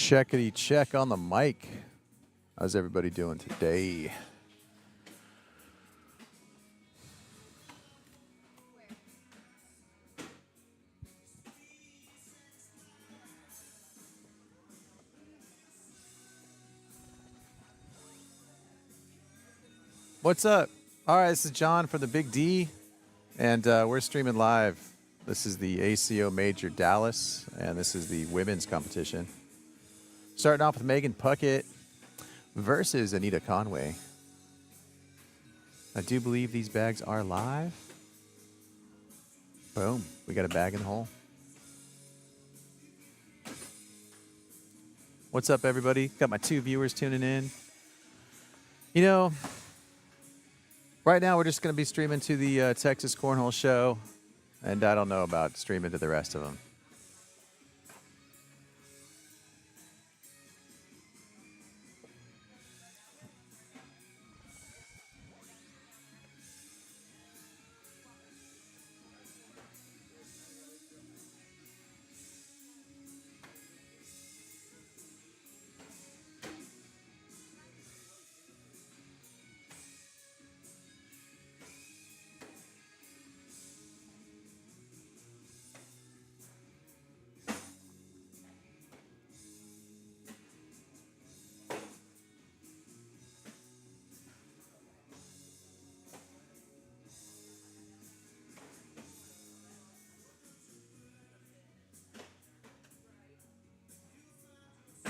Checkity check on the mic. How's everybody doing today? What's up? All right, this is John from the Big D, and we're streaming live. This is the ACO Major Dallas, and this is the women's competition. Starting off with Megan Puckett versus Anita Conway. I do believe these bags are live. Boom, we got a bag in the hole. What's up, everybody? Got my 2 viewers tuning in. You know, right now we're just going to be streaming to the Texas Cornhole Show, and I don't know about streaming to the rest of them.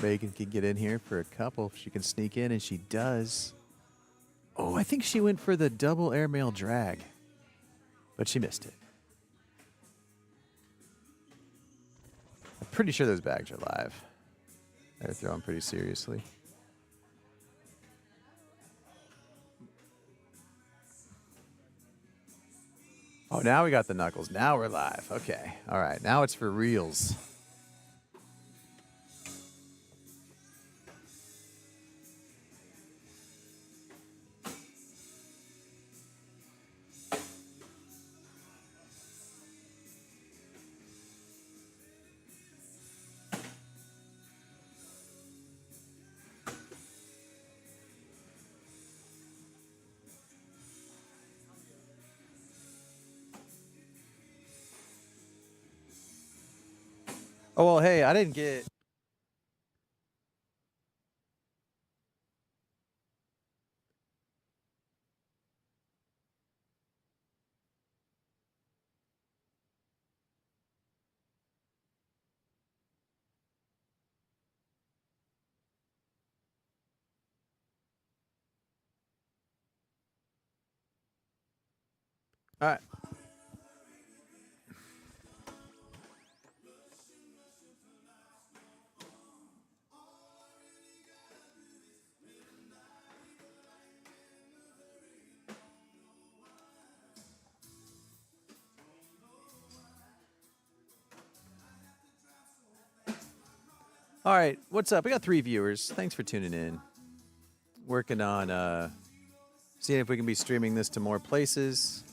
Megan can get in here for a couple if she can sneak in, and she does. Oh, I think she went for the double airmail drag, but she missed it. I'm pretty sure those bags are live. They're throwing pretty seriously. Oh, now we got the knuckles. Now we're live. Okay. All right. Now it's for reals. Oh, well, hey, I didn't get... All right. All right, what's up? We got 3 viewers. Thanks for tuning in. Working on seeing if we can be streaming this to more places.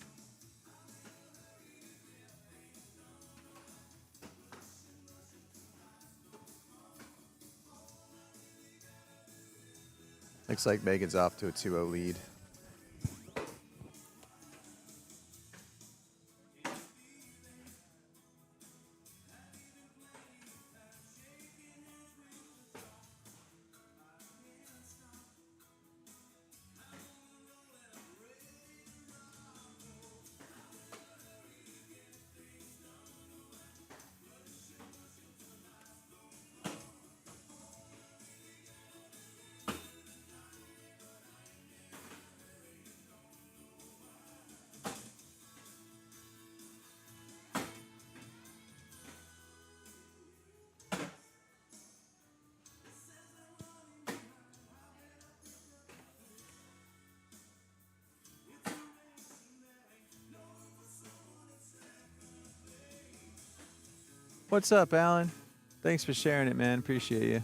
Looks like Megan's off to a 2-0 lead. What's up, Alan? Thanks for sharing it, man. Appreciate you.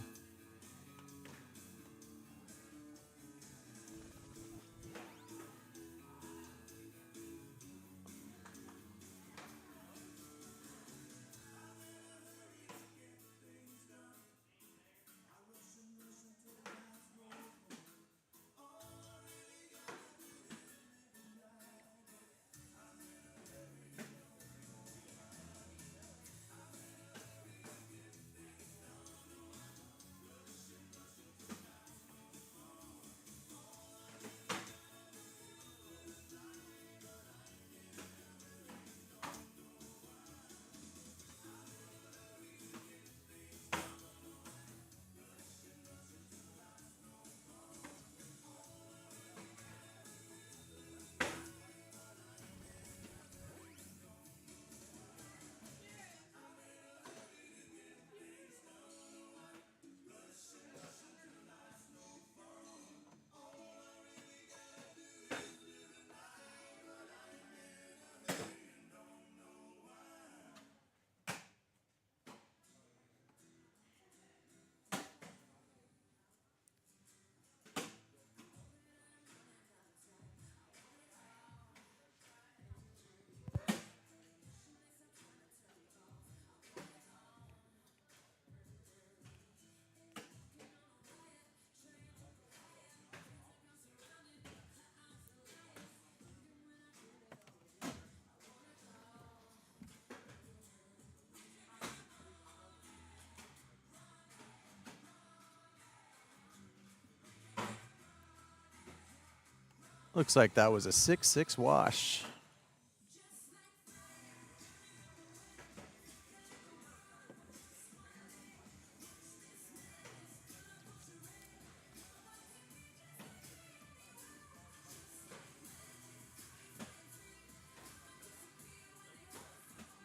Looks like that was a 6-6 wash.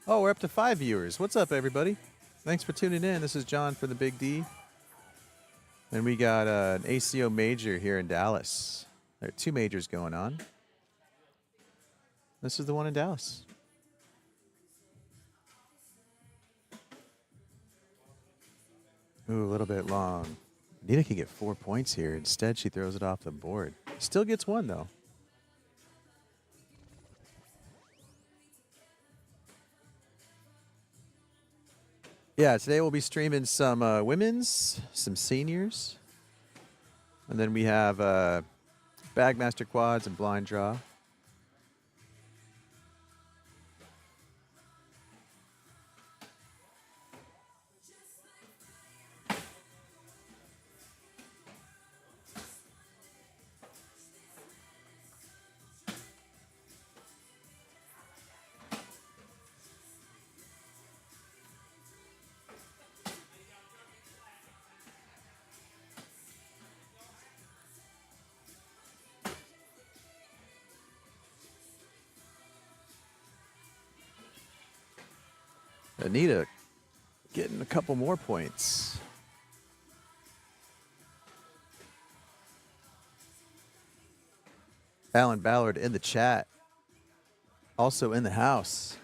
Oh, we're up to 5 viewers. What's up, everybody? Thanks for tuning in. This is John for the Big D. And we got an ACO major here in Dallas. There are 2 majors going on. This is the one in Dallas. Ooh, a little bit long. Nita can get 4 points here. Instead, she throws it off the board. Still gets 1, though. Yeah, today we'll be streaming some women's, some seniors. And then we have Bagmaster quads and blind draw. Anita getting a couple more points. Alan Ballard in the chat. Also in the house.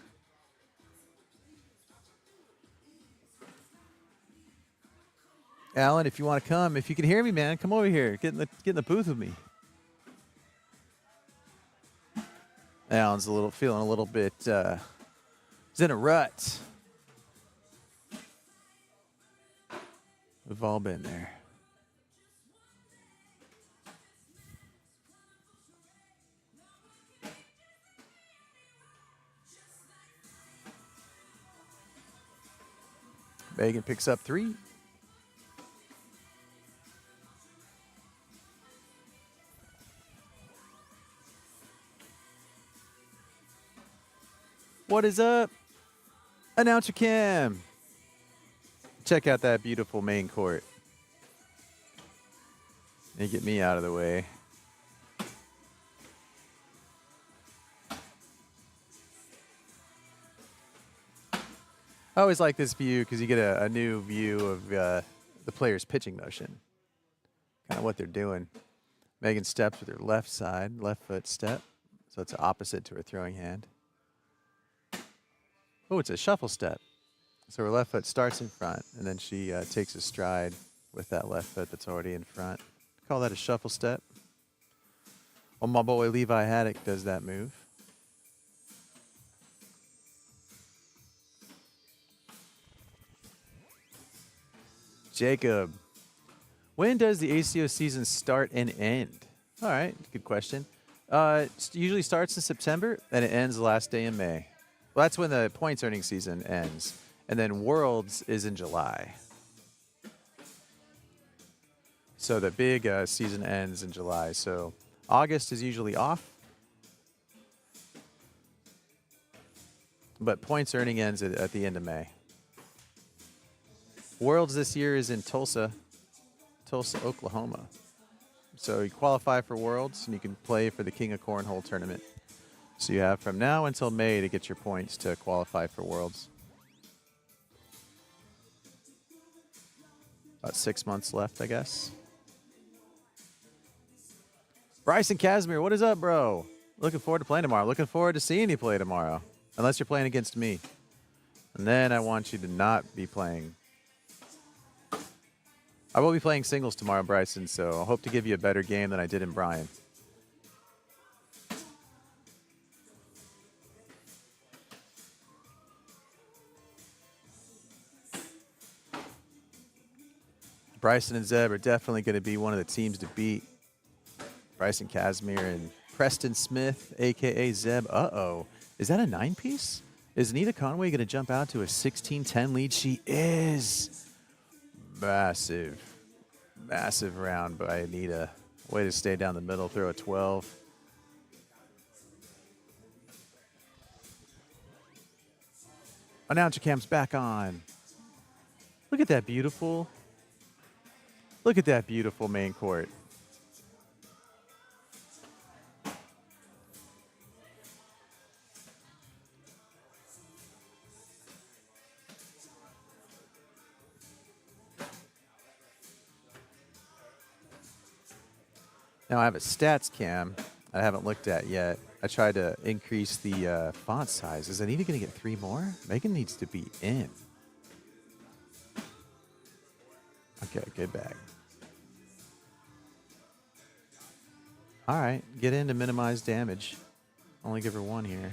Alan, if you want to come, if you can hear me, man, come over here. Get in the booth with me. Alan's feeling a little bit he's in a rut. We've all been there. Megan picks up 3. What is up? Announcer Cam. Check out that beautiful main court. And get me out of the way. I always like this view because you get a new view of the player's pitching motion. Kind of what they're doing. Megan steps with her left side, left foot step. So it's opposite to her throwing hand. Oh, it's a shuffle step. So her left foot starts in front, and then she takes a stride with that left foot that's already in front. Call that a shuffle step. Oh, my boy Levi Haddock does that move. Jacob, when does the ACO season start and end? All right, good question. It usually starts in September, and it ends the last day in May. Well, that's when the points earning season ends. And then Worlds is in July. So the big season ends in July. So August is usually off. But points earning ends at the end of May. Worlds this year is in Tulsa, Oklahoma. So you qualify for Worlds, and you can play for the King of Cornhole tournament. So you have from now until May to get your points to qualify for Worlds. About 6 months left, I guess. Bryson Casimir, what is up, bro? Looking forward to playing tomorrow. Looking forward to seeing you play tomorrow. Unless you're playing against me. And then I want you to not be playing. I will be playing singles tomorrow, Bryson, so I hope to give you a better game than I did in Brian. Bryson and Zeb are definitely going to be one of the teams to beat. Bryson Casimir and Preston Smith, a.k.a. Zeb. Uh-oh. Is that a 9-piece? Is Anita Conway going to jump out to a 16-10 lead? She is. Massive. Massive round by Anita. Way to stay down the middle, throw a 12. Announcer cam's back on. Look at that beautiful. Look at that beautiful main court. Now I have a stats cam I haven't looked at yet. I tried to increase the font size. Is Anita going to get 3 more? Megan needs to be in. Okay, good bag. All right, get in to minimize damage. Only give her 1 here.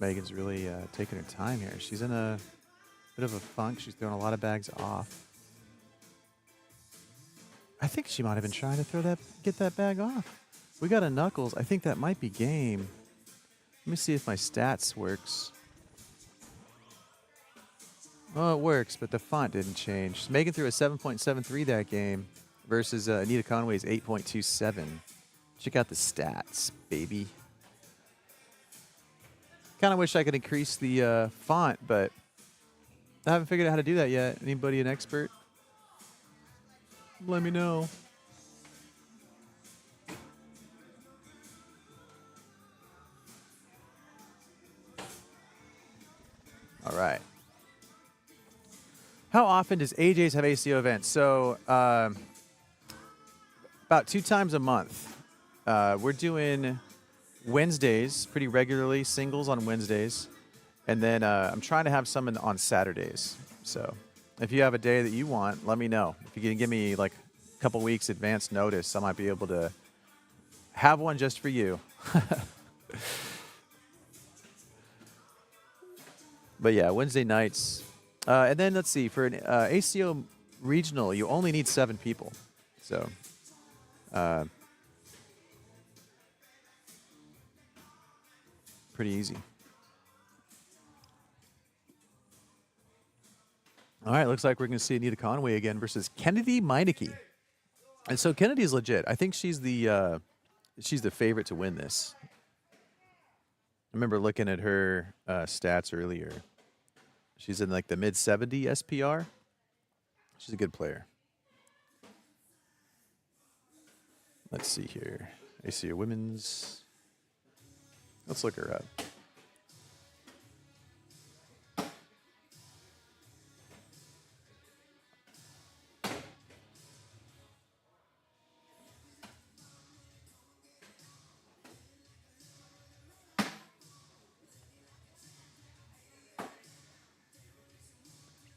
Megan's really taking her time here. She's in a bit of a funk. She's throwing a lot of bags off. I think she might have been trying to get that bag off. We got a knuckles. I think that might be game. Let me see if my stats works. Oh, it works, but the font didn't change. Megan threw a 7.73 that game versus Anita Conway's 8.27. Check out the stats, baby. Kind of wish I could increase the font, but I haven't figured out how to do that yet. Anybody an expert? Let me know. All right. How often does AJ's have ACO events? So about 2 times a month. We're doing Wednesdays pretty regularly, singles on Wednesdays. And then I'm trying to have some on Saturdays. So if you have a day that you want, let me know. If you can give me like a couple weeks advance notice, I might be able to have one just for you. But yeah, Wednesday nights. And then let's see, for an ACO regional, you only need 7 people. So pretty easy. All right, looks like we're going to see Anita Conway again versus Kennedy Meineke. And so Kennedy's legit. I think she's the favorite to win this. I remember looking at her stats earlier. She's in like the mid-70 SPR. She's a good player. Let's see here. ACO Women's. Let's look her up.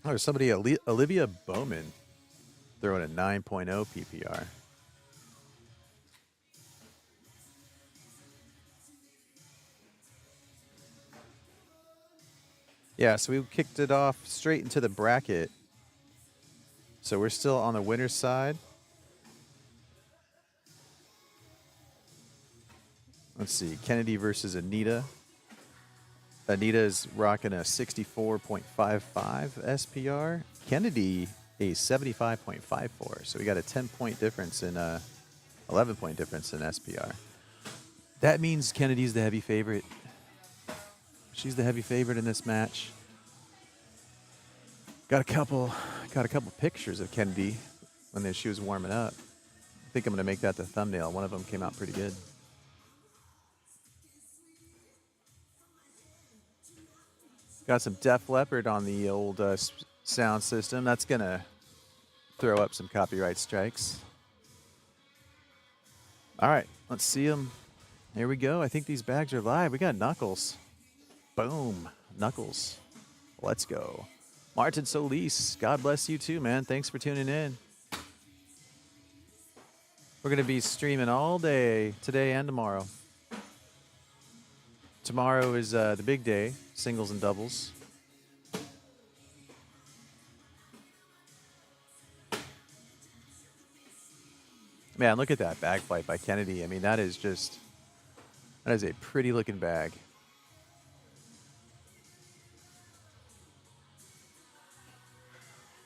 Oh, there's somebody, Olivia Bowman, throwing a 9.0 PPR. Yeah, so we kicked it off straight into the bracket. So we're still on the winner's side. Let's see, Kennedy versus Anita. Anita is rocking a 64.55 SPR. Kennedy a 75.54. So we got a 10-point difference in 11-point difference in SPR. That means Kennedy's the heavy favorite. She's the heavy favorite in this match. Got a couple pictures of Kennedy when she was warming up. I think I'm going to make that the thumbnail. One of them came out pretty good. Got some Def Leppard on the old sound system. That's going to throw up some copyright strikes. All right, let's see them. Here we go. I think these bags are live. We got Knuckles. Boom. Knuckles. Let's go. Martin Solis, God bless you too, man. Thanks for tuning in. We're going to be streaming all day, today and tomorrow. Tomorrow is the big day, singles and doubles. Man, look at that bag fight by Kennedy. I mean, that is a pretty looking bag.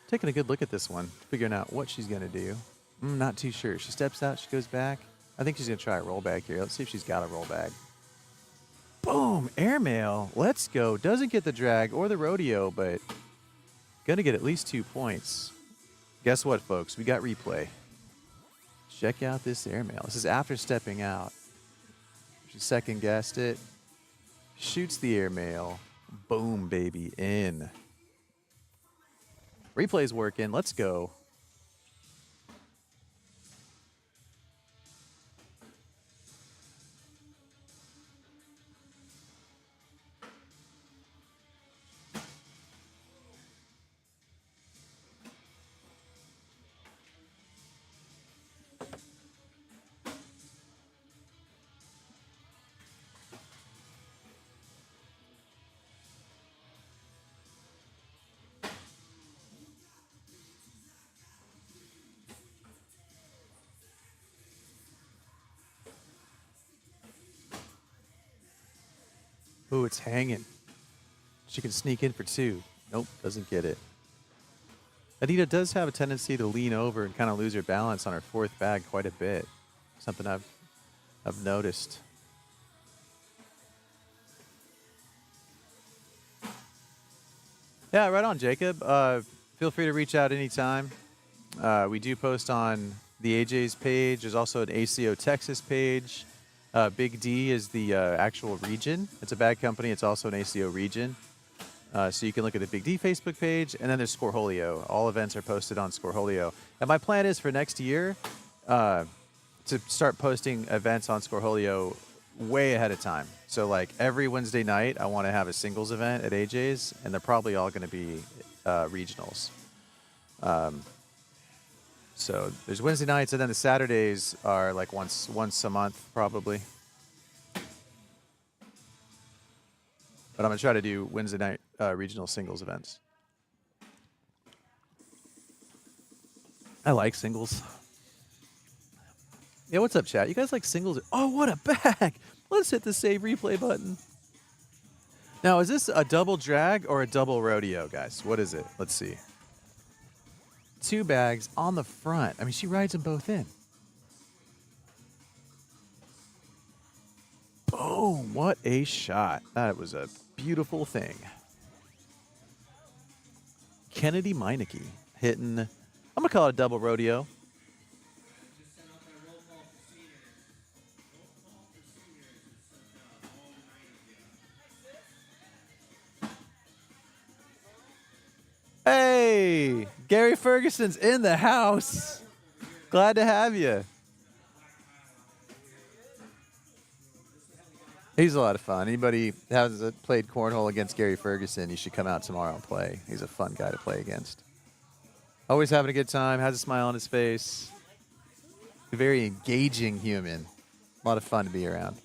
Taking a good look at this one, figuring out what she's going to do. Not too sure. She steps out, she goes back. I think she's going to try a roll bag here. Let's see if she's got a roll bag. Boom! Airmail. Let's go. Doesn't get the drag or the rodeo, but going to get at least 2 points. Guess what, folks? We got replay. Check out this airmail. This is after stepping out. She second guessed it. Shoots the airmail. Boom, baby. In. Replay's working. Let's go. Ooh, it's hanging. She can sneak in for 2. Nope, doesn't get it. Anita does have a tendency to lean over and kind of lose her balance on her 4th bag quite a bit. Something I've noticed. Yeah, right on, Jacob. Feel free to reach out anytime. We do post on the AJ's page. There's also an ACO Texas page. Big D is the actual region. It's a bag company. It's also an ACO region. So you can look at the Big D Facebook page, and then there's Scoreholio. All events are posted on Scoreholio. And my plan is for next year to start posting events on Scoreholio way ahead of time. So like every Wednesday night, I want to have a singles event at AJ's, and they're probably all going to be regionals. So there's Wednesday nights, and then the Saturdays are like once a month, probably. But I'm going to try to do Wednesday night regional singles events. I like singles. Yeah, what's up, chat? You guys like singles? Oh, what a bag! Let's hit the save replay button. Now, is this a double drag or a double rodeo, guys? What is it? Let's see. 2 bags on the front. I mean, she rides them both in. Boom! What a shot. That was a beautiful thing. Kennedy Meineke hitting, I'm going to call it a double rodeo. Hey, Gary Ferguson's in the house. Glad to have you. He's a lot of fun. Anybody has played cornhole against Gary Ferguson, you should come out tomorrow and play. He's a fun guy to play against. Always having a good time, has a smile on his face. A very engaging human. A lot of fun to be around.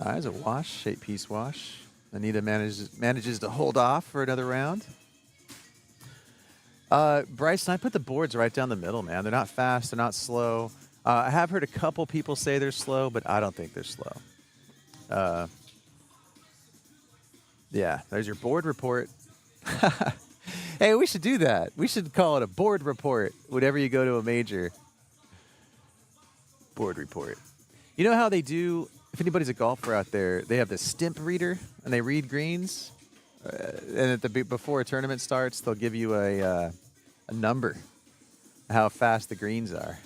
There's a wash, shape piece wash. Anita manages to hold off for another round. Bryson, I put the boards right down the middle, man. They're not fast. They're not slow. I have heard a couple people say they're slow, but I don't think they're slow. Yeah, there's your board report. Hey, we should do that. We should call it a board report whenever you go to a major. Board report. You know how they do, if anybody's a golfer out there, they have the stimp reader, and they read greens. And before a tournament starts, they'll give you a number, how fast the greens are.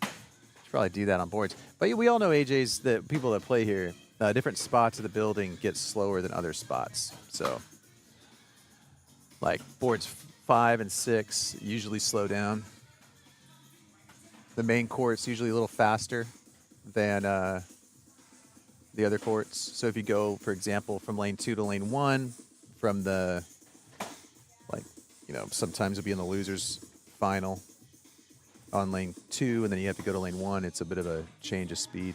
Should probably do that on boards. But we all know, AJ's, the people that play here, different spots of the building get slower than other spots. So, like boards 5 and 6 usually slow down. The main court's usually a little faster than the other courts. So if you go, for example, from lane 2 to lane 1, from the, like, you know, sometimes you'll be in the losers final on lane 2, and then you have to go to lane 1. It's a bit of a change of speed.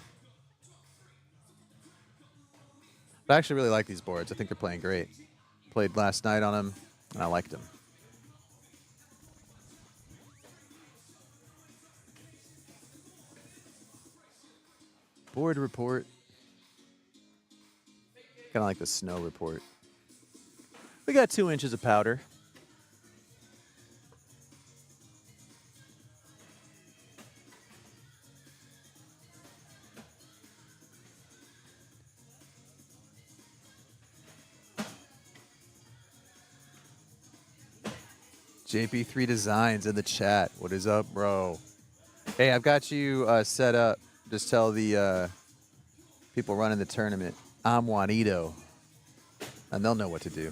But I actually really like these boards. I think they're playing great. Played last night on them, and I liked them. Board report. Kind of like the snow report. We got 2 inches of powder. JP3 Designs in the chat. What is up, bro? Hey, I've got you set up. Just tell the people running the tournament, I'm Juanito, and they'll know what to do.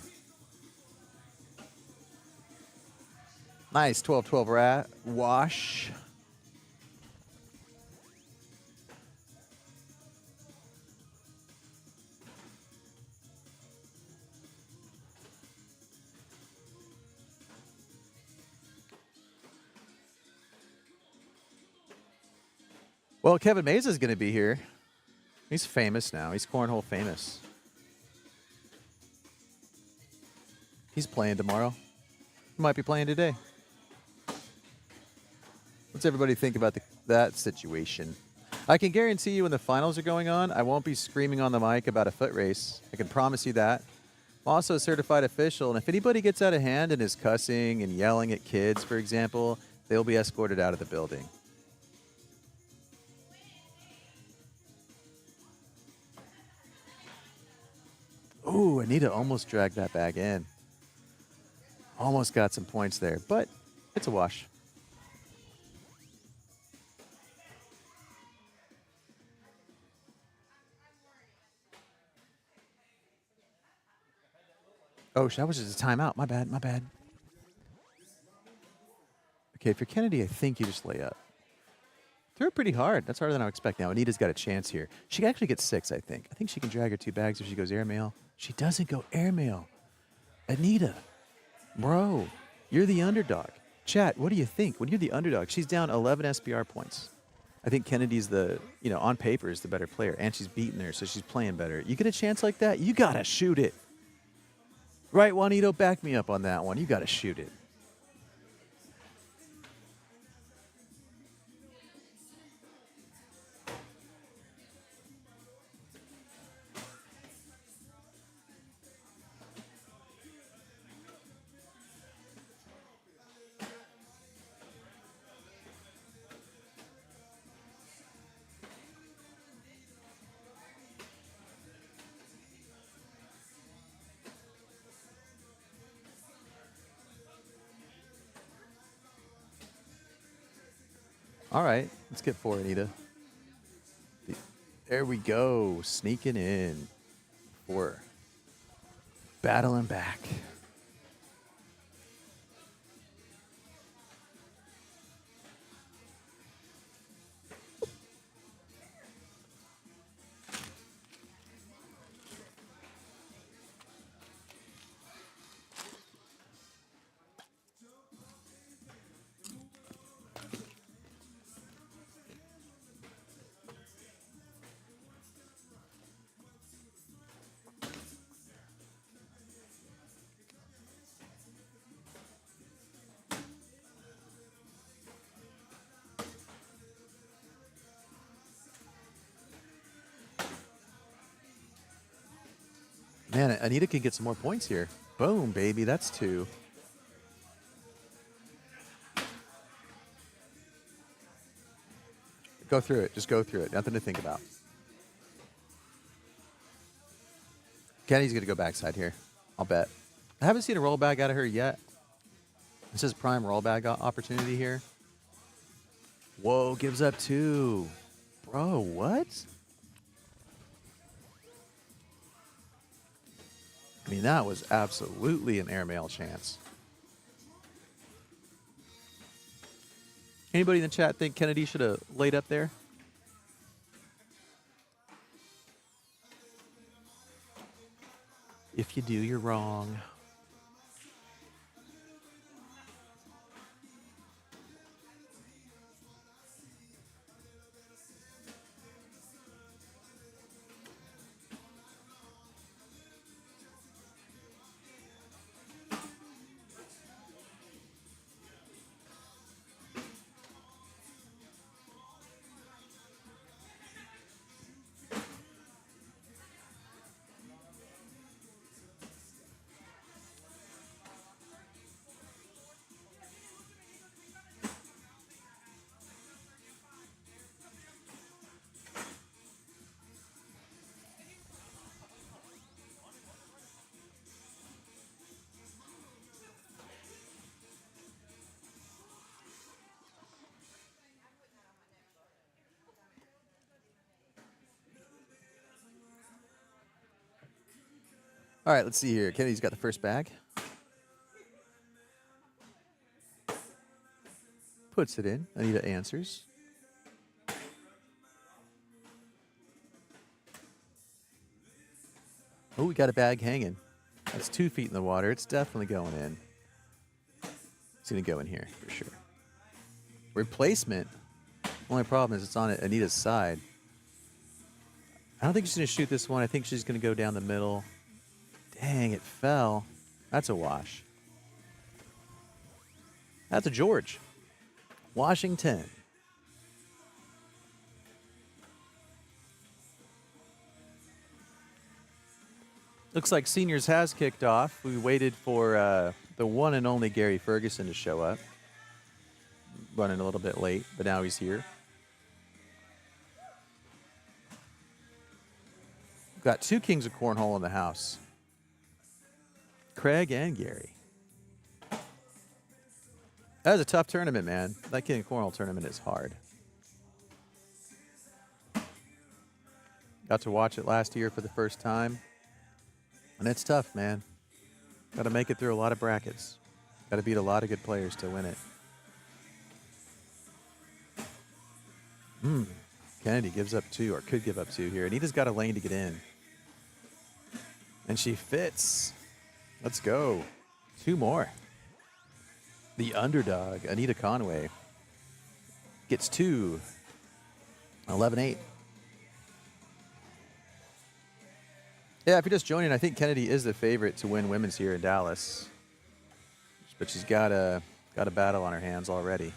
Nice, 12-12 rat wash. Well, Kevin Meza is going to be here. He's famous now. He's cornhole famous. He's playing tomorrow. He might be playing today. What's everybody think about that situation? I can guarantee you when the finals are going on, I won't be screaming on the mic about a foot race. I can promise you that. I'm also a certified official, and if anybody gets out of hand and is cussing and yelling at kids, for example, they'll be escorted out of the building. Ooh, Anita almost dragged that bag in. Almost got some points there, but it's a wash. Oh, that was just a timeout. My bad, my bad. Okay, if you're Kennedy, I think you just lay up. Threw it pretty hard. That's harder than I would expect. Now, Anita's got a chance here. She actually gets 6, I think. I think she can drag her 2 bags if she goes airmail. She doesn't go airmail. Anita, bro, you're the underdog. Chat, what do you think? When you're the underdog, she's down 11 SBR points. I think Kennedy's on paper is the better player, and she's beating her, so she's playing better. You get a chance like that, you got to shoot it. Right, Juanito, back me up on that one. You got to shoot it. All right, let's get 4, Anita. There we go, sneaking in 4. Battling back. Man, Anita can get some more points here. Boom, baby, that's 2. Go through it. Just go through it. Nothing to think about. Kenny's going to go backside here. I'll bet. I haven't seen a roll bag out of her yet. This is prime roll bag opportunity here. Whoa, gives up 2. Bro, what? I mean, that was absolutely an airmail chance. Anybody in the chat think Kennedy should have laid up there? If you do, you're wrong. All right, let's see here. Kennedy's got the first bag. Puts it in. Anita answers. Oh, we got a bag hanging. That's 2 feet in the water. It's definitely going in. It's going to go in here for sure. Replacement. Only problem is it's on Anita's side. I don't think she's going to shoot this one. I think she's going to go down the middle. Dang, it fell. That's a wash. That's a George. Washington. Looks like seniors has kicked off. We waited for the one and only Gary Ferguson to show up. Running a little bit late, but now he's here. Got 2 kings of cornhole in the house. Craig and Gary. That was a tough tournament, man. That king of cornhole tournament is hard. Got to watch it last year for the first time. And it's tough, man. Got to make it through a lot of brackets. Got to beat a lot of good players to win it. Kennedy gives up 2, or could give up 2 here. Anita's got a lane to get in. And she fits. Let's go. 2 more. The underdog, Anita Conway, gets 2. 11-8. Yeah, if you're just joining, I think Kennedy is the favorite to win women's here in Dallas. But she's got a battle on her hands already.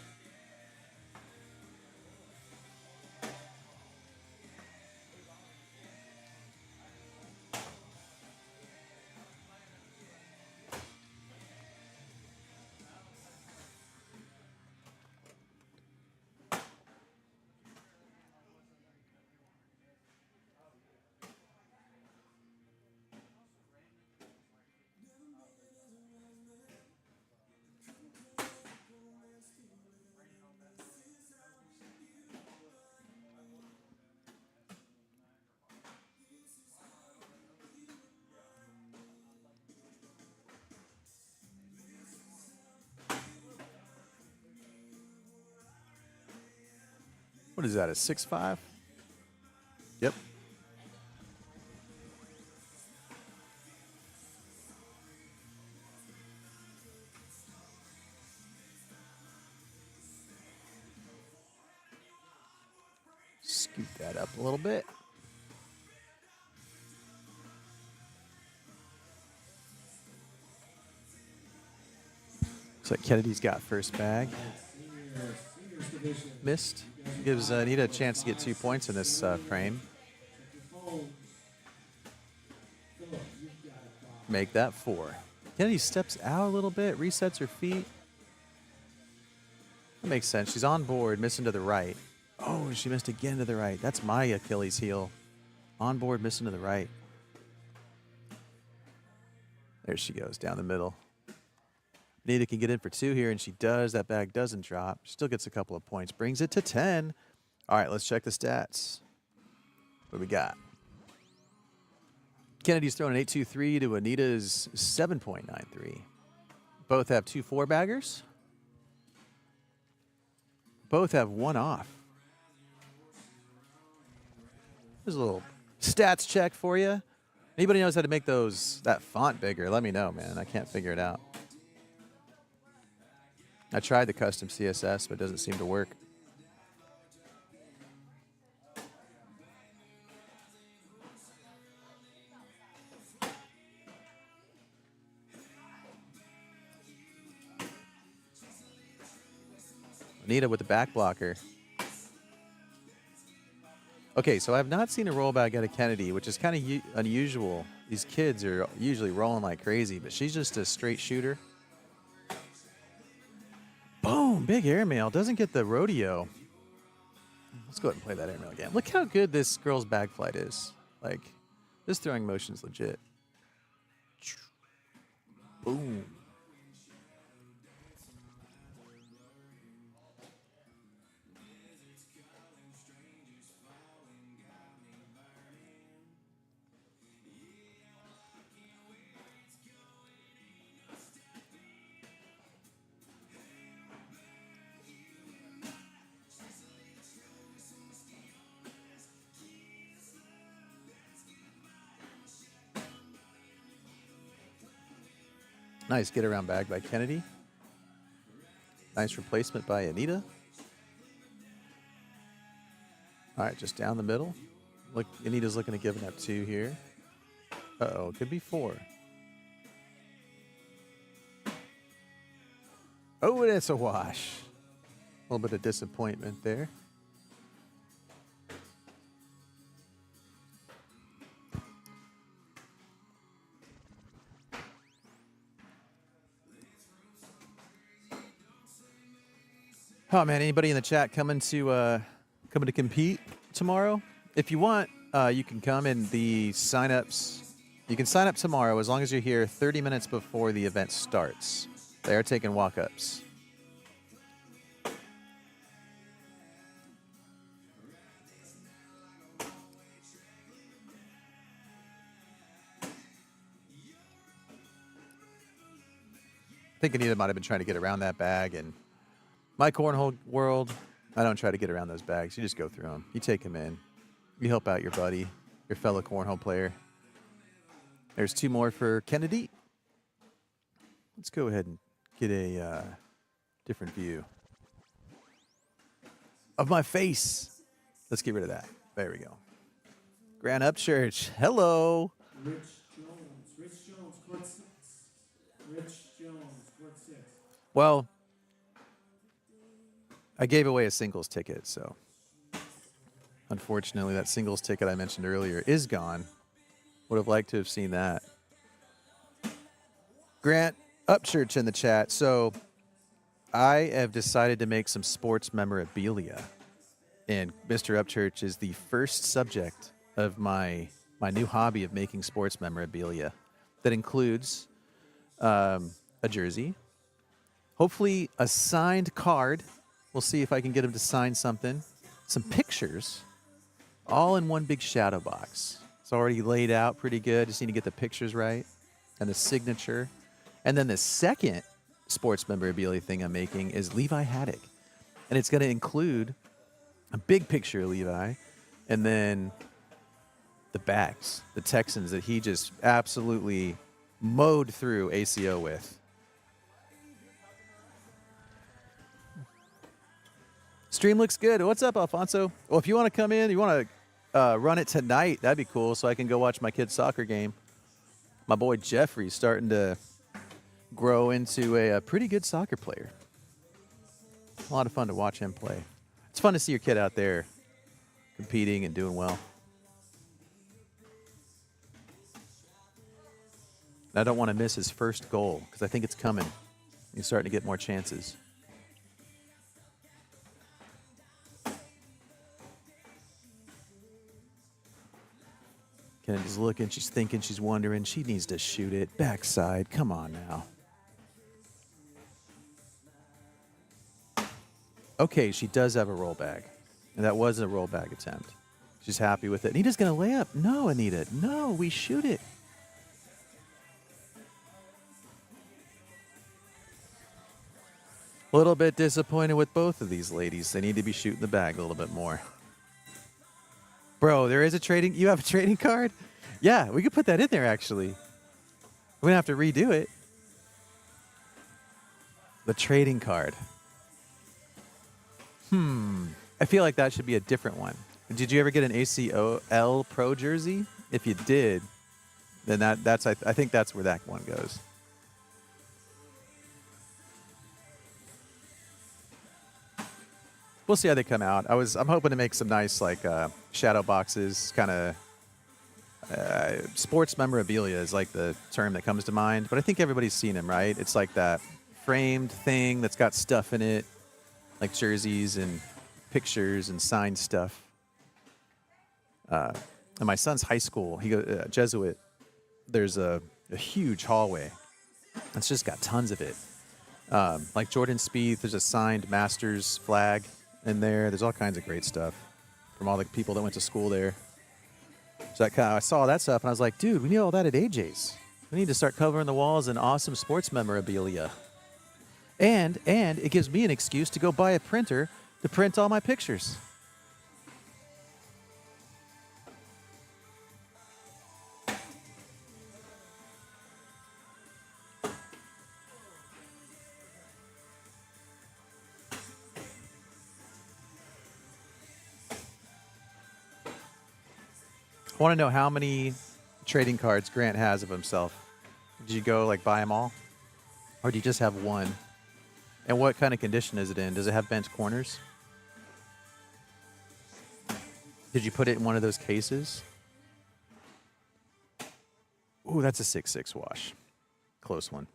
What is that, a 6'5"? Yep. Scoot that up a little bit. Looks like Kennedy's got first bag. Missed. Gives Anita a chance to get 2 points in this frame. Make that 4. Kennedy steps out a little bit, resets her feet. That makes sense. She's on board, missing to the right. Oh, she missed again to the right. That's my Achilles heel. On board, missing to the right. There she goes, down the middle. Anita can get in for 2 here, and she does. That bag doesn't drop. Still gets a couple of points. Brings it to 10. All right, let's check the stats. What do we got? Kennedy's throwing an 8.23 to Anita's 7.93. Both have 2 4-baggers. Both have 1 off. There's a little stats check for you. Anybody knows how to make that font bigger? Let me know, man. I can't figure it out. I tried the custom CSS, but it doesn't seem to work. Anita with the back blocker. Okay, so I have not seen a rollback out of Kennedy, which is kind of unusual. These kids are usually rolling like crazy, but she's just a straight shooter. Boom, big airmail. Doesn't get the rodeo. Let's go ahead and play that airmail again. Look how good this girl's bag flight is. Like, this throwing motion's legit. Boom. Nice get around bag by Kennedy. Nice replacement by Anita. All right, just down the middle. Look, Anita's looking at giving up 2 here. Uh-oh, it could be 4. Oh, that's a wash. A little bit of disappointment there. Oh man, anybody in the chat coming to compete tomorrow? If you want, you can come in the signups. You can sign up tomorrow as long as you're here 30 minutes before the event starts. They are taking walk-ups. I think Anita might have been trying to get around that bag, and my cornhole world, I don't try to get around those bags. You just go through them. You take them in. You help out your buddy, your fellow cornhole player. There's 2 more for Kennedy. Let's go ahead and get a different view of my face. Let's get rid of that. There we go. Grand Upchurch. Hello. Rich Jones, court 6. Rich Jones, court 6. Well, I gave away a singles ticket, so unfortunately that singles ticket I mentioned earlier is gone. Would have liked to have seen that. Grant Upchurch in the chat. So I have decided to make some sports memorabilia, and Mr. Upchurch is the first subject of my new hobby of making sports memorabilia. That includes a jersey, hopefully a signed card. We'll see if I can get him to sign something. Some pictures, all in one big shadow box. It's already laid out pretty good. Just need to get the pictures right and the signature. And then the second sports memorabilia thing I'm making is Levi Haddock. And it's going to include a big picture of Levi and then the backs, the Texans that he just absolutely mowed through ACO with. Stream looks good. What's up, Alfonso? Well, if you want to come in, you want to run it tonight, that'd be cool so I can go watch my kid's soccer game. My boy Jeffrey's starting to grow into a pretty good soccer player. A lot of fun to watch him play. It's fun to see your kid out there competing and doing well. And I don't want to miss his first goal because I think it's coming. He's starting to get more chances. Kennedy's looking, she's thinking, she's wondering. She needs to shoot it. Backside. Come on now. Okay, she does have a roll bag. And that was a roll bag attempt. She's happy with it. Anita's going to lay up. No, Anita. No, we shoot it. A little bit disappointed with both of these ladies. They need to be shooting the bag a little bit more. Bro, there is a trading... You have a trading card? Yeah, we could put that in there, actually. We're going to have to redo it. The trading card. I feel like that should be a different one. Did you ever get an ACO Pro jersey? If you did, then I think that's where that one goes. We'll see how they come out. I'm hoping to make some nice shadow boxes, kind of sports memorabilia is like the term that comes to mind. But I think everybody's seen them, right? It's like that framed thing that's got stuff in it, like jerseys and pictures and signed stuff. And my son's high school, he goes Jesuit. There's a huge hallway. It's just got tons of it. Like Jordan Spieth, there's a signed Masters flag in there. There's all kinds of great stuff from all the people that went to school there. So I saw that stuff and I was like, dude, we need all that at AJ's. We need to start covering the walls in awesome sports memorabilia. And it gives me an excuse to go buy a printer to print all my pictures. I want to know how many trading cards Grant has of himself. Did you go like buy them all? Or do you just have one? And what kind of condition is it in? Does it have bent corners? Did you put it in one of those cases? Ooh, that's a 6-6 wash. Close one.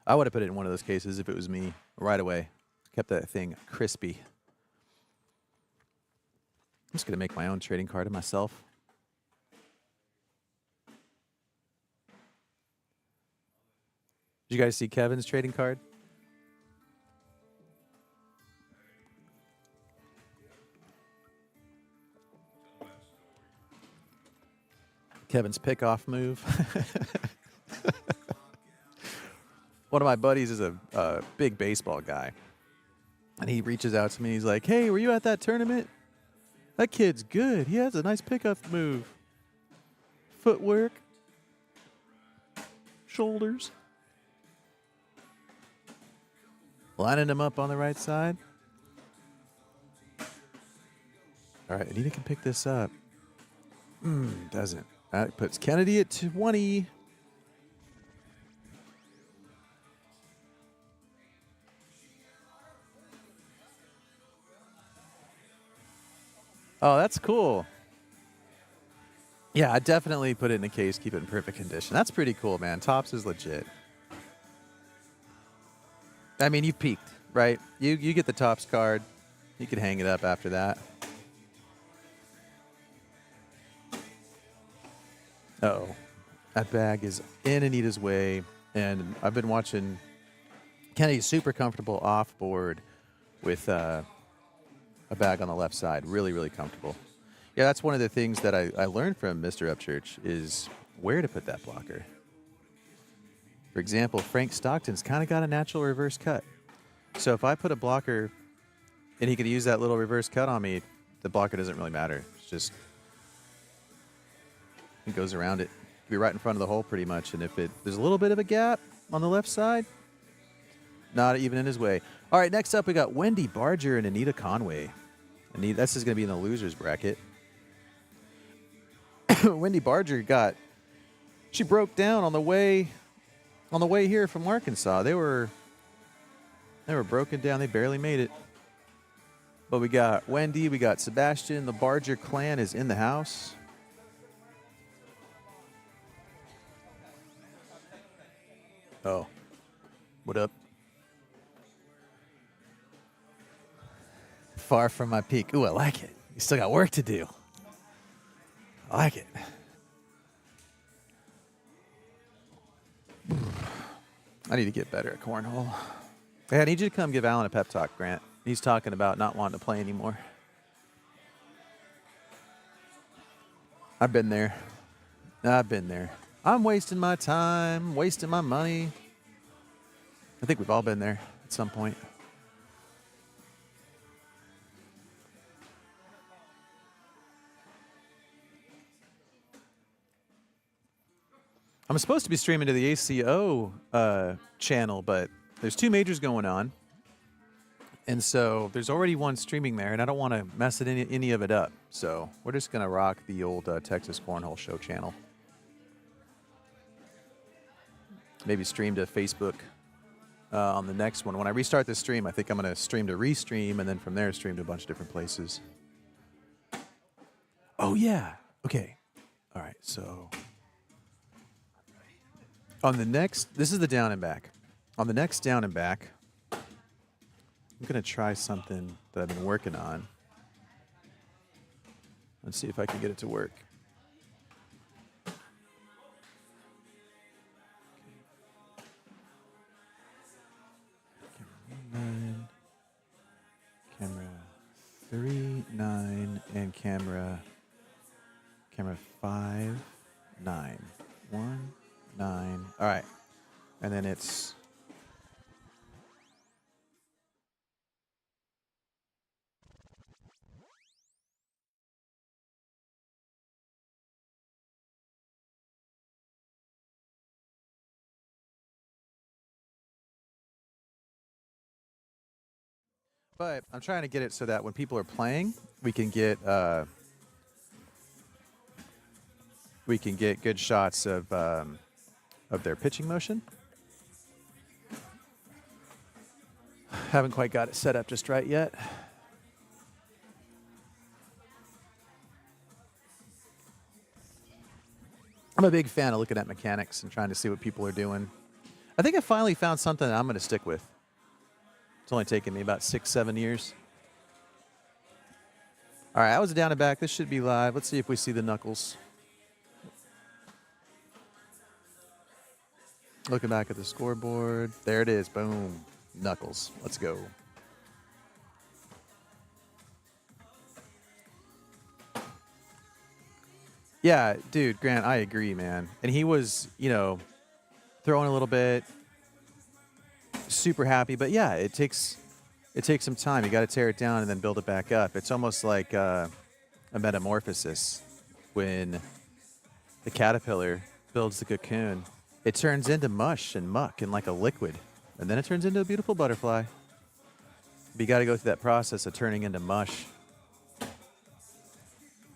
I would have put it in one of those cases if it was me right away. Kept that thing crispy. I'm just going to make my own trading card of myself. Did you guys see Kevin's trading card? Kevin's pickoff move. One of my buddies is a big baseball guy. And he reaches out to me. He's like, hey, were you at that tournament? That kid's good. He has a nice pickoff move. Footwork. Shoulders. Lining him up on the right side. All right, Anita can pick this up. Doesn't. That puts Kennedy at 20. Oh, that's cool. Yeah, I definitely put it in a case, keep it in perfect condition. That's pretty cool, man. Topps is legit. I mean, you've peaked, right? You get the Topps card. You can hang it up after that. Uh-oh. That bag is in Anita's way, and I've been watching Kennedy's super comfortable off board with a bag on the left side. Really, really comfortable. Yeah, that's one of the things that I learned from Mr. Upchurch is where to put that blocker. For example, Frank Stockton's kind of got a natural reverse cut. So if I put a blocker and he could use that little reverse cut on me, the blocker doesn't really matter. It's just, it goes around it. Be right in front of the hole pretty much. And if there's a little bit of a gap on the left side, not even in his way. All right, next up we got Wendy Barger and Anita Conway. This is going to be in the losers bracket. Wendy Barger she broke down on the way here from Arkansas. They were broken down. They barely made it. But we got Wendy, we got Sebastian. The Barger clan is in the house. Oh, what up? Far from my peak. Ooh, I like it. You still got work to do. I like it. I need to get better at cornhole. Hey, I need you to come give Alan a pep talk, Grant. He's talking about not wanting to play anymore. I've been there. I'm wasting my time, wasting my money. I think we've all been there at some point. I'm supposed to be streaming to the ACO channel, but there's 2 majors going on. And so there's already one streaming there, and I don't want to mess any of it up. So we're just going to rock the old Texas Cornhole Show channel. Maybe stream to Facebook on the next one. When I restart this stream, I think I'm going to stream to Restream, and then from there stream to a bunch of different places. Oh, yeah. Okay. All right, so on the next, this is the down and back. On the next down and back, I'm going to try something that I've been working on. Let's see if I can get it to work. Camera 3, 9, and camera 5, 9. 1, 9. All right. And then it's but I'm trying to get it so that when people are playing, we can get we can get good shots of their pitching motion. Haven't quite got it set up just right yet. I'm a big fan of looking at mechanics and trying to see what people are doing. I think I finally found something that I'm going to stick with. It's only taken me about 6-7 years. All right, I was down and back. This should be live. Let's see if we see the knuckles. Looking back at the scoreboard. There it is. Boom. Knuckles. Let's go. Yeah, dude, Grant, I agree, man. And he was, throwing a little bit, super happy. But yeah, it takes some time. You got to tear it down and then build it back up. It's almost like a metamorphosis. When the caterpillar builds the cocoon, it turns into mush and muck and like a liquid. And then it turns into a beautiful butterfly. But you got to go through that process of turning into mush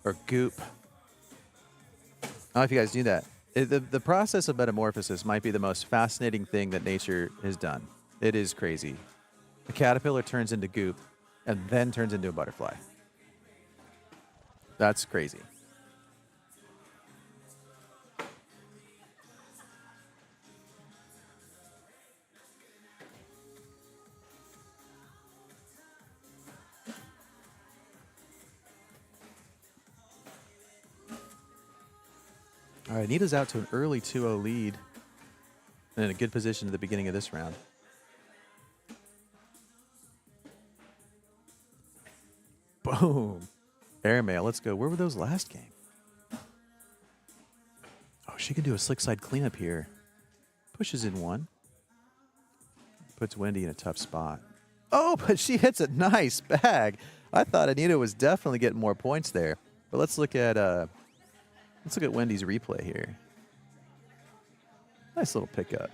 or goop. I don't know if you guys knew that. The process of metamorphosis might be the most fascinating thing that nature has done. It is crazy. A caterpillar turns into goop and then turns into a butterfly. That's crazy. All right, Nita's out to an early 2-0 lead and in a good position at the beginning of this round. Boom. Airmail, let's go. Where were those last game? Oh, she can do a slick side cleanup here. Pushes in one. Puts Wendy in a tough spot. Oh, but she hits a nice bag. I thought Anita was definitely getting more points there. But let's look at Wendy's replay here. Nice little pickup.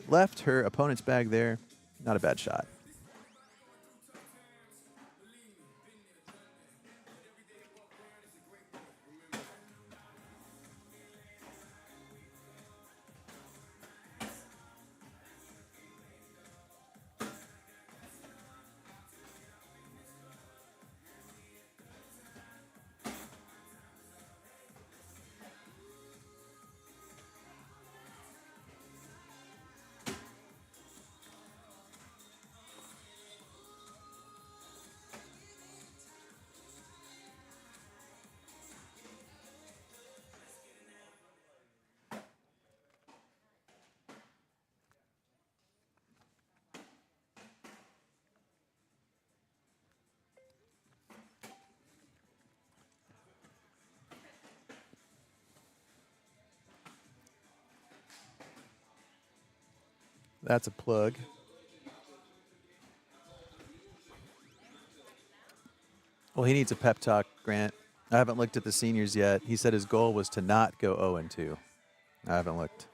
Left her opponent's bag there. Not a bad shot. That's a plug. Well, he needs a pep talk, Grant. I haven't looked at the seniors yet. He said his goal was to not go 0-2. I haven't looked.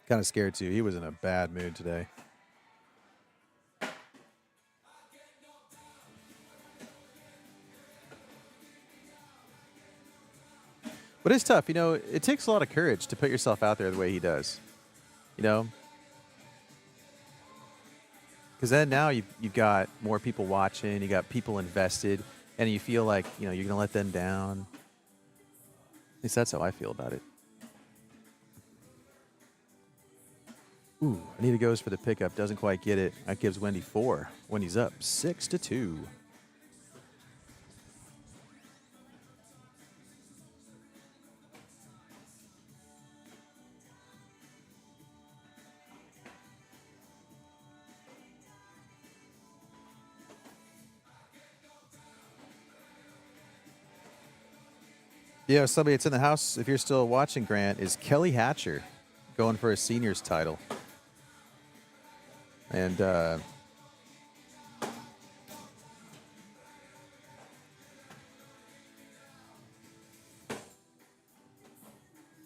Kind of scared too. He was in a bad mood today. But it's tough. It takes a lot of courage to put yourself out there the way he does. Because then now you've got more people watching, you got people invested, and you feel like, you're going to let them down. At least that's how I feel about it. Ooh, Anita goes for the pickup, doesn't quite get it. That gives Wendy 4. Wendy's up 6-2. Yeah, somebody that's in the house, if you're still watching, Grant, is Kelly Hatcher going for a seniors title. And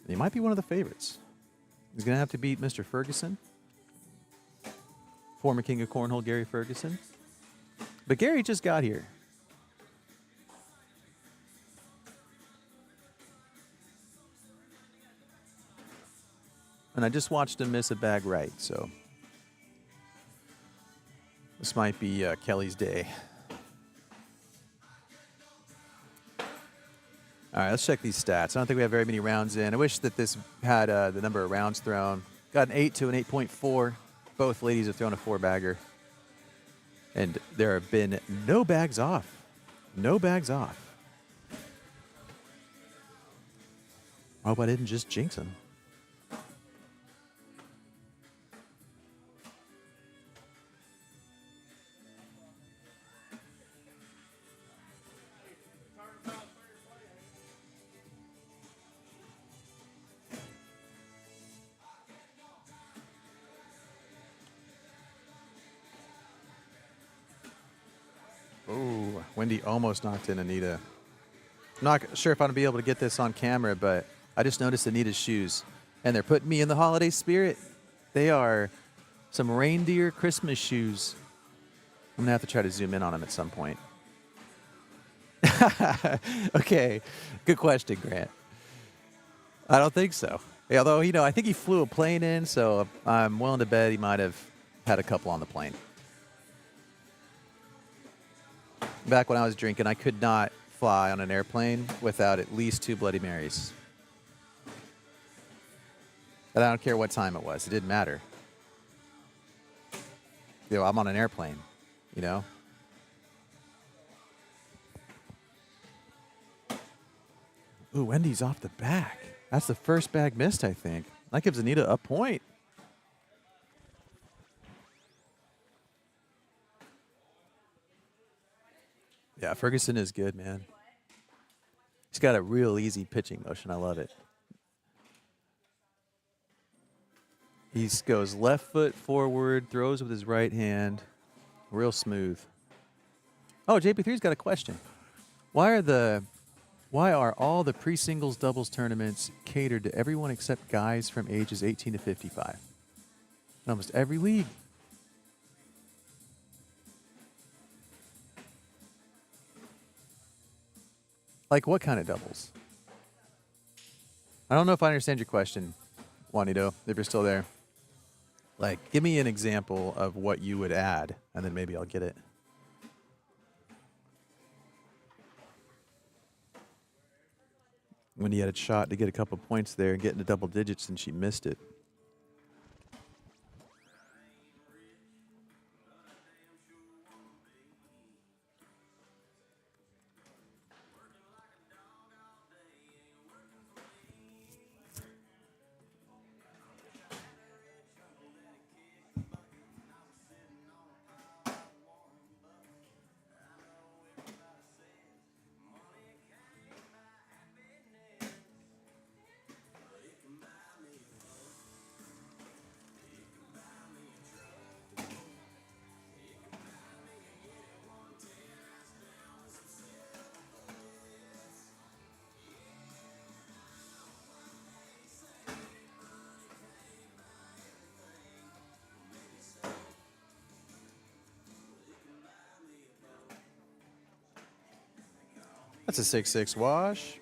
he might be one of the favorites. He's going to have to beat Mr. Ferguson, former king of cornhole, Gary Ferguson. But Gary just got here. And I just watched him miss a bag right, so this might be Kelly's day. All right, let's check these stats. I don't think we have very many rounds in. I wish that this had the number of rounds thrown. Got an 8 to an 8.4. Both ladies have thrown a 4-bagger. And there have been no bags off. No bags off. I hope I didn't just jinx them. Oh, Wendy almost knocked in Anita. I'm not sure if I'm going to be able to get this on camera, but I just noticed Anita's shoes. And they're putting me in the holiday spirit. They are some reindeer Christmas shoes. I'm going to have to try to zoom in on them at some point. Okay, good question, Grant. I don't think so. Although, I think he flew a plane in, so I'm willing to bet he might have had a couple on the plane. Back when I was drinking, I could not fly on an airplane without at least 2 Bloody Marys. And I don't care what time it was. It didn't matter. I'm on an airplane, Ooh, Wendy's off the back. That's the first bag missed, I think. That gives Anita a point. Yeah, Ferguson is good, man. He's got a real easy pitching motion. I love it. He goes left foot forward, throws with his right hand. Real smooth. Oh, JP3's got a question. Why are all the pre-singles doubles tournaments catered to everyone except guys from ages 18 to 55? In almost every league. Like what kind of doubles? I don't know if I understand your question, Juanito, if you're still there. Like, give me an example of what you would add, and then maybe I'll get it. When he had a shot to get a couple points there and get into double digits, and she missed it. That's a 6-6 wash.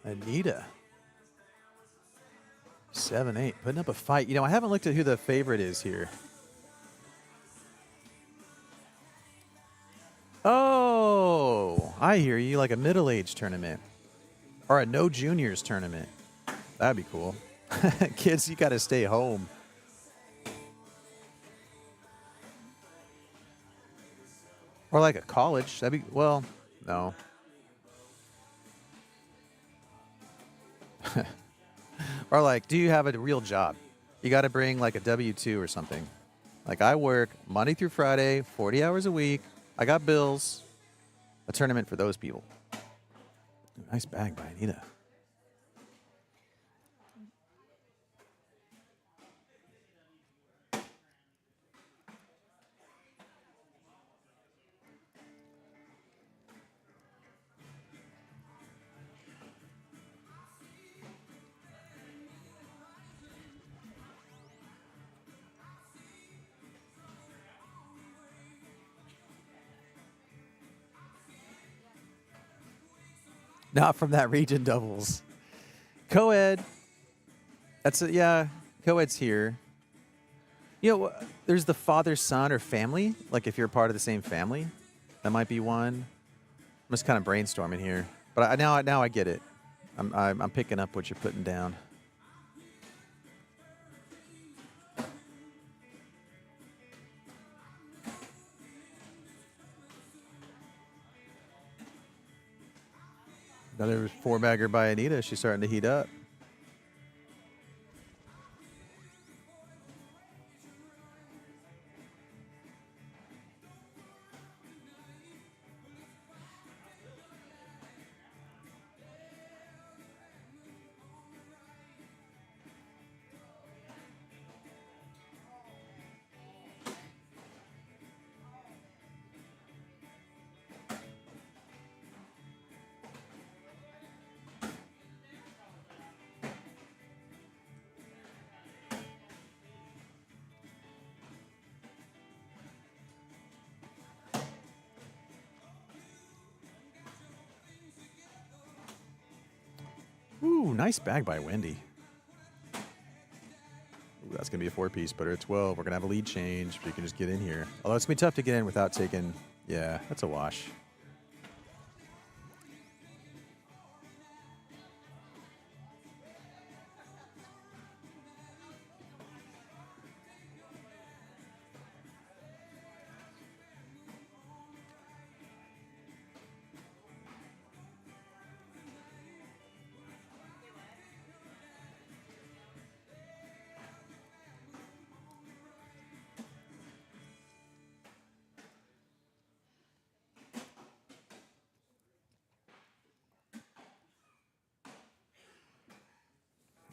Anita. 7-8. Putting up a fight. I haven't looked at who the favorite is here. Oh, I hear you, like a middle-aged tournament or a no juniors tournament. That'd be cool. Kids, you got to stay home. Or like a college. That'd be, well, no. Or like, do you have a real job? You got to bring like a W-2 or something. Like I work Monday through Friday, 40 hours a week. I got bills. A tournament for those people. Nice bag by Anita. Not from that region doubles. Co-ed. That's it. Yeah, co-ed's here. You know, there's the father-son or family. Like if you're part of the same family, that might be one. I'm just kind of brainstorming here, but now I get it. I'm picking up what you're putting down. Another 4-bagger by Anita. She's starting to heat up. Ooh, nice bag by Wendy. Ooh, that's going to be a 4-piece, but at 12, we're going to have a lead change. But you can just get in here. Although it's going to be tough to get in without taking... Yeah, that's a wash.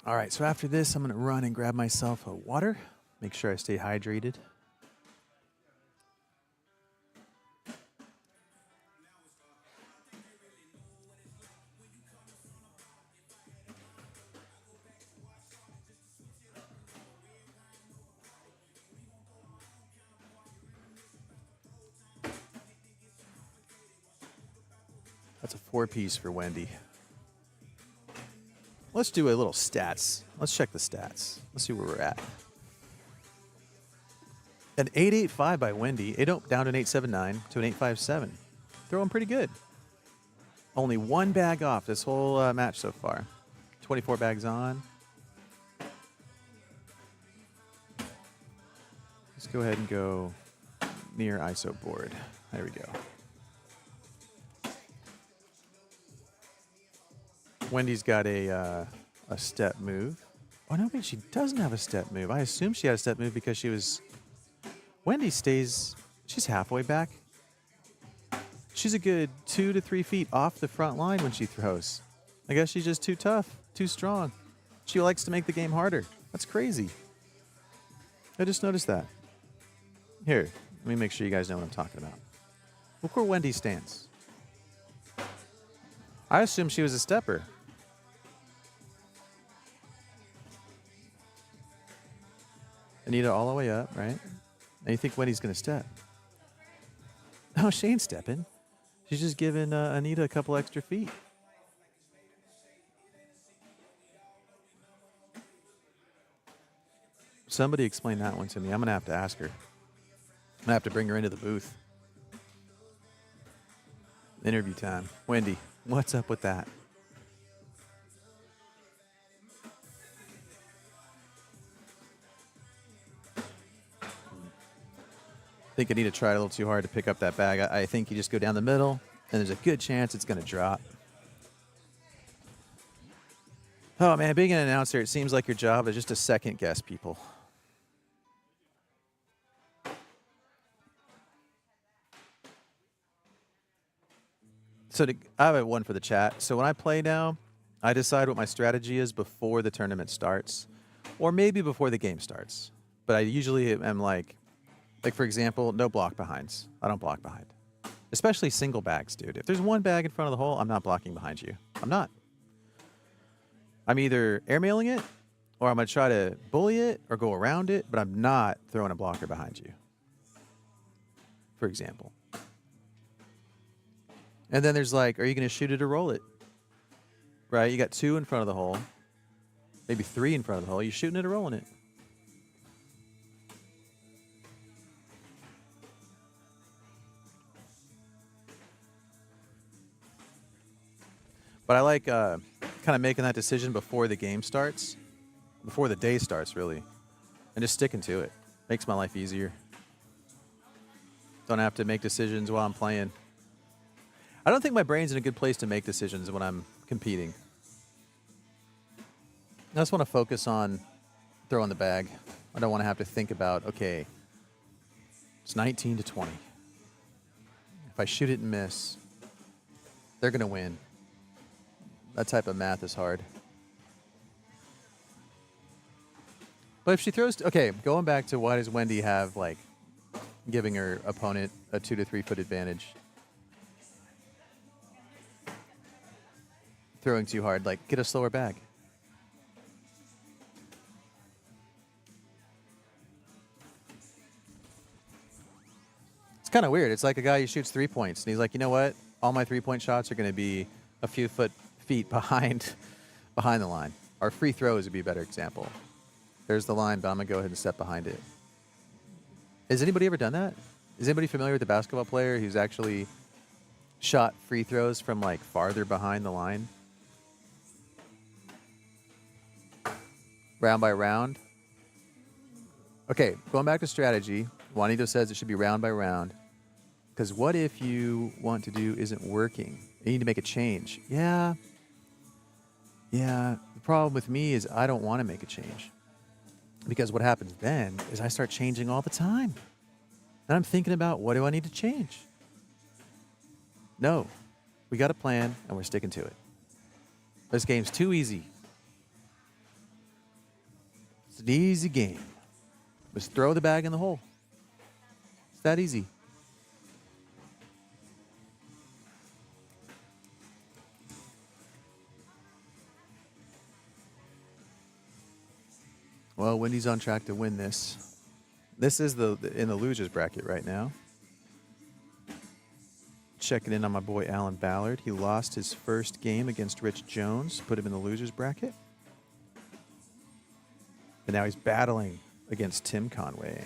All right, so after this, I'm going to run and grab myself a water. Make sure I stay hydrated. That's a 4-piece for Wendy. Let's do a little stats. Let's check the stats. Let's see where we're at. An 885 by Wendy. Down to an 879 to an 857. Throwing pretty good. Only one bag off this whole match so far. 24 bags on. Let's go ahead and go near ISO board. There we go. Wendy's got a step move. Oh, no, she doesn't have a step move. I assume she had a step move because she was... Wendy stays... She's halfway back. She's a good 2 to 3 feet off the front line when she throws. I guess she's just too tough, too strong. She likes to make the game harder. That's crazy. I just noticed that. Here, let me make sure you guys know what I'm talking about. Look where Wendy stands. I assume she was a stepper. Anita all the way up, right? And you think Wendy's going to step. No, she ain't stepping. She's just giving Anita a couple extra feet. Somebody explain that one to me. I'm going to have to ask her. I'm going to have to bring her into the booth. Interview time. Wendy, what's up with that? I think I need to try a little too hard to pick up that bag. I think you just go down the middle, and there's a good chance it's going to drop. Oh, man, being an announcer, it seems like your job is just to second guess people. So I have one for the chat. So when I play now, I decide what my strategy is before the tournament starts, or maybe before the game starts. But I usually am like for example, no block behinds. I don't block behind, especially single bags, dude. If there's one bag in front of the hole, I'm not blocking behind you. I'm not. I'm either airmailing it, or I'm gonna try to bully it or go around it, but I'm not throwing a blocker behind you, for example. And then there's like, are you going to shoot it or roll it? Right? You got 2 in front of the hole, maybe 3 in front of the hole. You shooting it or rolling it? But I like kind of making that decision before the game starts, before the day starts, really, and just sticking to it. Makes my life easier. Don't have to make decisions while I'm playing. I don't think my brain's in a good place to make decisions when I'm competing. I just want to focus on throwing the bag. I don't want to have to think about, okay, it's 19 to 20. If I shoot it and miss, they're going to win. That type of math is hard. But if she throws, okay, going back to why does Wendy have, like, giving her opponent a 2 to 3 foot advantage? Throwing too hard, like, get a slower bag. It's kind of weird. It's like a guy who shoots 3 points, and he's like, you know what? All my 3-point shots are going to be a few feet behind the line. Our free throws would be a better example. There's the line, but I'm going to go ahead and step behind it. Has anybody ever done that? Is anybody familiar with a basketball player who's actually shot free throws from, like, farther behind the line? Round by round? Okay, going back to strategy, Juanito says it should be round by round. Because what if you want to do isn't working? You need to make a change. Yeah. The problem with me is I don't want to make a change. Because what happens then is I start changing all the time. And I'm thinking about, what do I need to change? No. We got a plan, and we're sticking to it. This game's too easy. It's an easy game. Just throw the bag in the hole. It's that easy. Well, Wendy's on track to win this. This is in the losers bracket right now. Checking in on my boy Alan Ballard. He lost his first game against Rich Jones, put him in the losers bracket. And now he's battling against Tim Conway.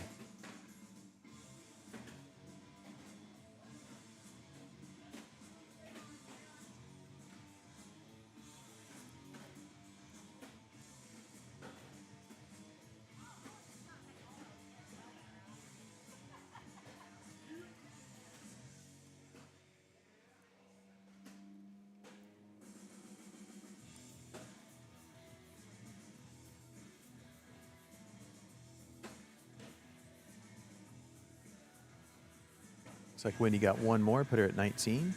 Looks like Wendy got one more, put her at 19.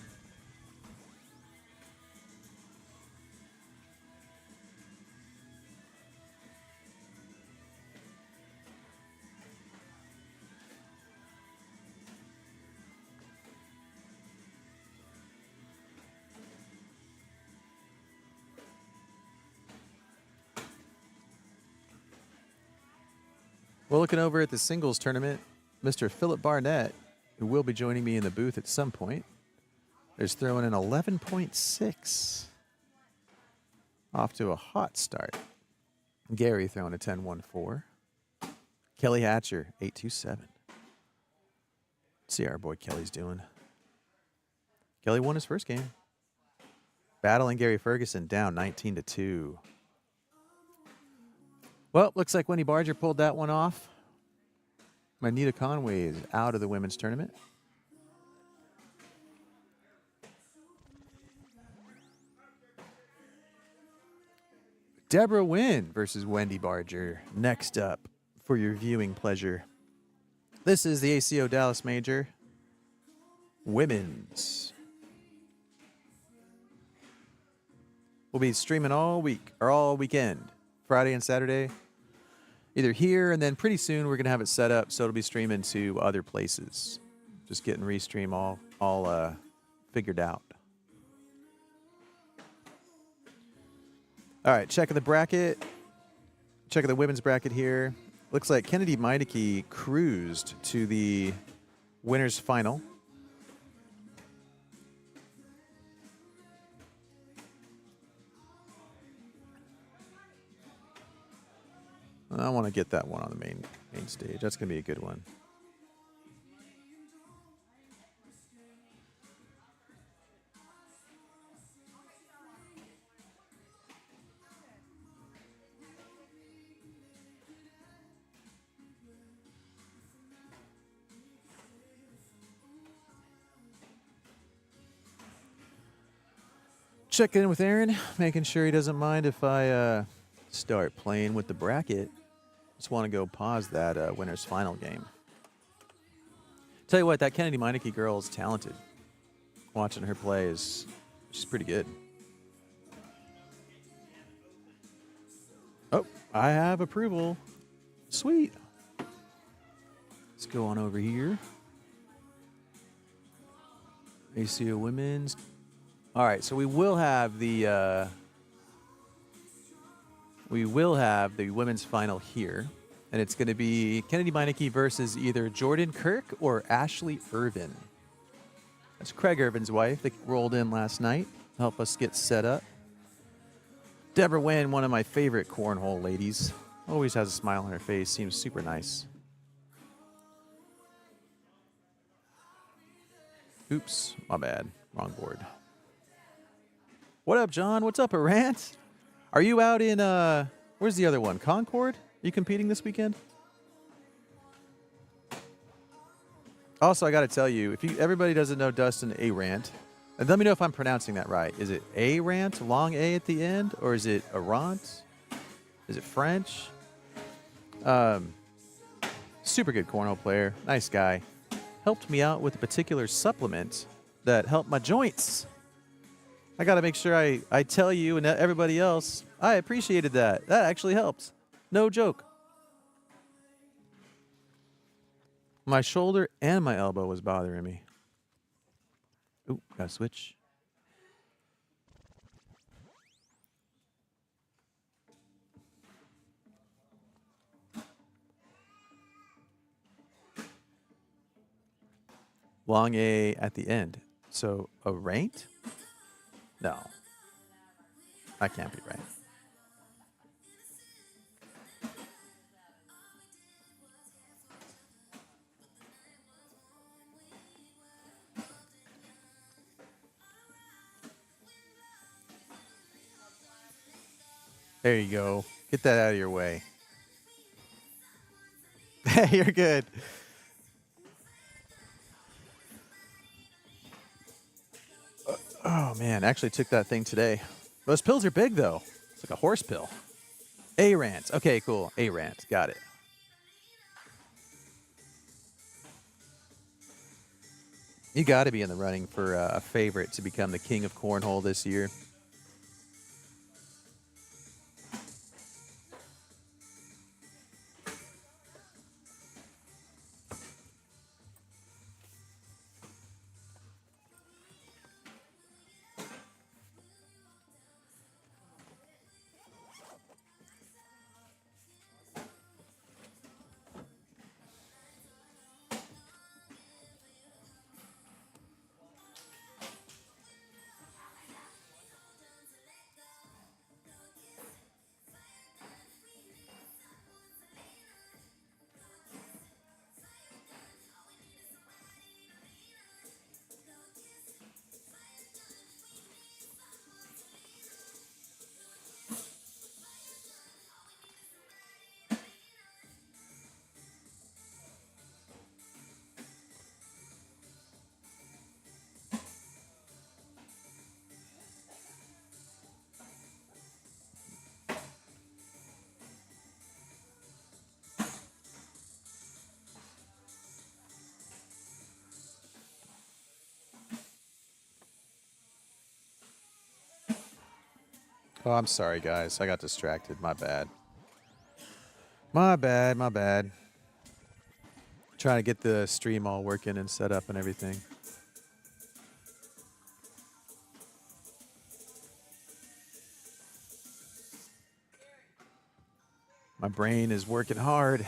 Well, looking over at the singles tournament, Mr. Philip Barnett, who will be joining me in the booth at some point, is throwing an 11.6. Off to a hot start. Gary throwing a 10.14. Kelly Hatcher, 8.27. See how our boy Kelly's doing. Kelly won his first game. Battling Gary Ferguson down 19-2. Well, looks like Wendy Barger pulled that one off. Manita Conway is out of the women's tournament. Deborah Wynn versus Wendy Barger. Next up for your viewing pleasure. This is the ACO Dallas Major. Women's. We'll be streaming all week or all weekend. Friday and Saturday. Either here and then pretty soon we're going to have it set up so it'll be streaming to other places. Just getting Restream all figured out. All right, checking the bracket. Checking the women's bracket here. Looks like Kennedy Meineke cruised to the winners final. I want to get that one on the main stage. That's going to be a good one. Check in with Aaron, making sure he doesn't mind if I start playing with the bracket. Just want to go pause that winner's final game. Tell you what, that Kennedy Meineke girl is talented. Watching her play she's pretty good. Oh, I have approval. Sweet. Let's go on over here. ACO Women's. All right, so we will have the women's final here, and it's going to be Kennedy Meineke versus either Jordan Kirk or Ashley Irvin. That's Craig Irvin's wife. They rolled in last night to help us get set up. Deborah Wynn, one of my favorite cornhole ladies. Always has a smile on her face. Seems super nice. Oops, my bad. Wrong board. What up, John? What's up, Arant? Are you out in, where's the other one? Concord? Are you competing this weekend? Also, I got to tell you, everybody doesn't know Dustin Arant, and let me know if I'm pronouncing that right. Is it Arant, long A at the end, or is it Arant? Is it French? Super good cornhole player. Nice guy. Helped me out with a particular supplement that helped my joints. I got to make sure I tell you and everybody else, I appreciated that. That actually helps. No joke. My shoulder and my elbow was bothering me. Ooh, got to switch. Long A at the end. So a raint? No. I can't be right. There you go. Get that out of your way. You're good. Oh, man. Actually took that thing today. Those pills are big, though. It's like a horse pill. A-Rant. Okay, cool. A-Rant. Got it. You got to be in the running for a favorite to become the king of cornhole this year. Oh, I'm sorry, guys. I got distracted. My bad. My bad. My bad. Trying to get the stream all working and set up and everything. My brain is working hard.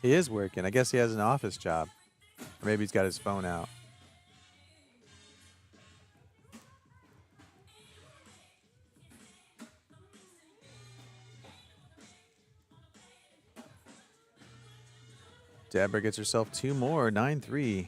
He is working. I guess he has an office job. Or maybe he's got his phone out. Deborah gets herself 2 more. 9-3.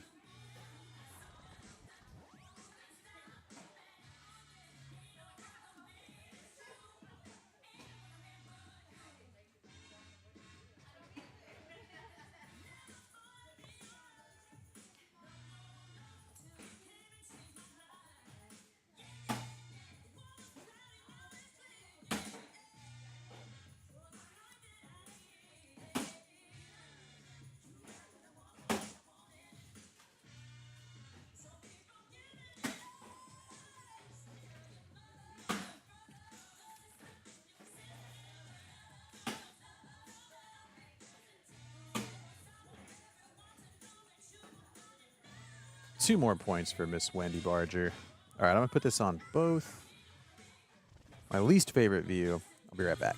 Two more points for Miss Wendy Barger. All right, I'm going to put this on both. My least favorite view. I'll be right back.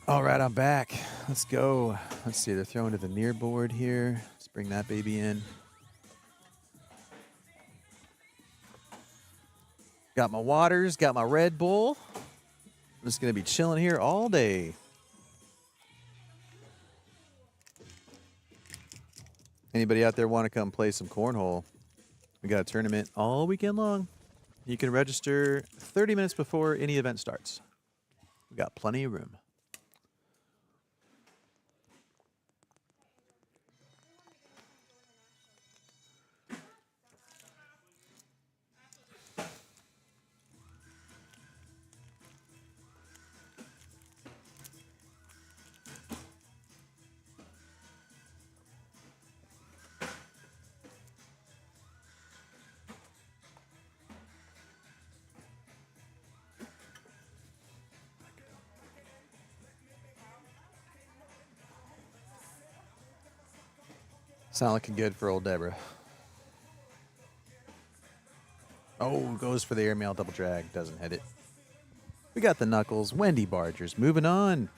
All right, I'm back. Let's go. Let's see. They're throwing to the near board here. Let's bring that baby in. Got my waters. Got my Red Bull. I'm just going to be chilling here all day. Anybody out there want to come play some cornhole? We got a tournament all weekend long. You can register 30 minutes before any event starts. We got plenty of room. It's not looking good for old Deborah. Oh, goes for the airmail double drag. Doesn't hit it. We got the knuckles. Wendy Bargers. Moving on.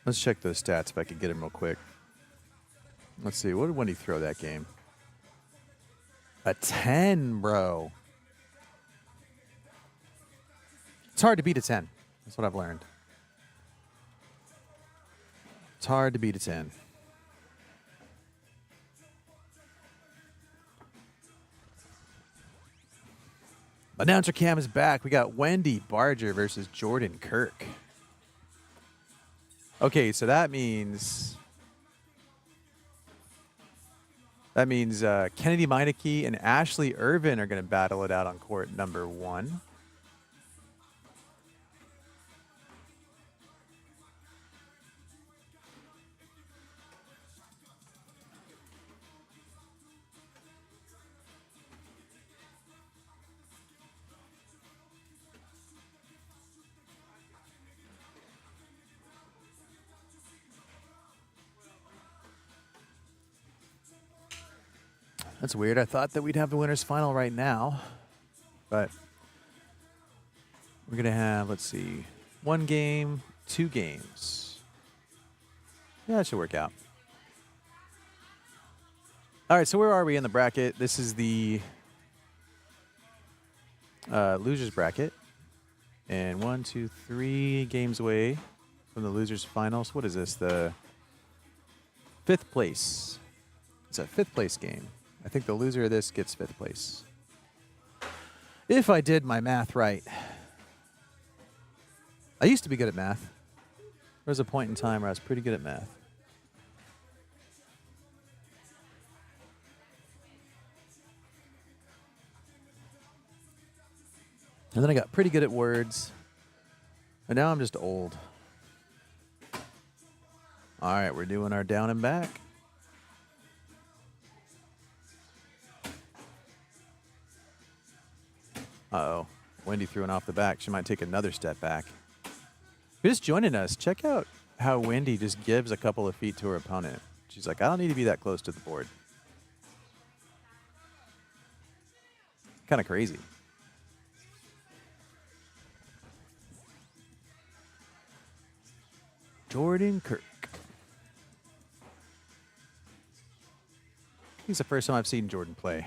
Let's check those stats if I could get them real quick. Let's see. What did Wendy throw that game? A 10, bro. It's hard to beat a 10. That's what I've learned. It's hard to beat a 10. Announcer Cam is back. We got Wendy Barger versus Jordan Kirk. Okay, so that means Kennedy Meineke and Ashley Irvin are going to battle it out on court number 1. That's weird. I thought that we'd have the winners final right now, but we're going to have, let's see, 1 game, 2 games. Yeah, that should work out. All right, so where are we in the bracket? This is the losers bracket. And 1, 2, 3 games away from the losers finals. What is this? The 5th place. It's a 5th place game. I think the loser of this gets 5th place. If I did my math right. I used to be good at math. There was a point in time where I was pretty good at math. And then I got pretty good at words. And now I'm just old. All right, we're doing our down and back. Uh-oh. Wendy threw one off the back. She might take another step back. If you're just joining us, check out how Wendy just gives a couple of feet to her opponent. She's like, I don't need to be that close to the board. Kind of crazy. Jordan Kirk. He's the first time I've seen Jordan play.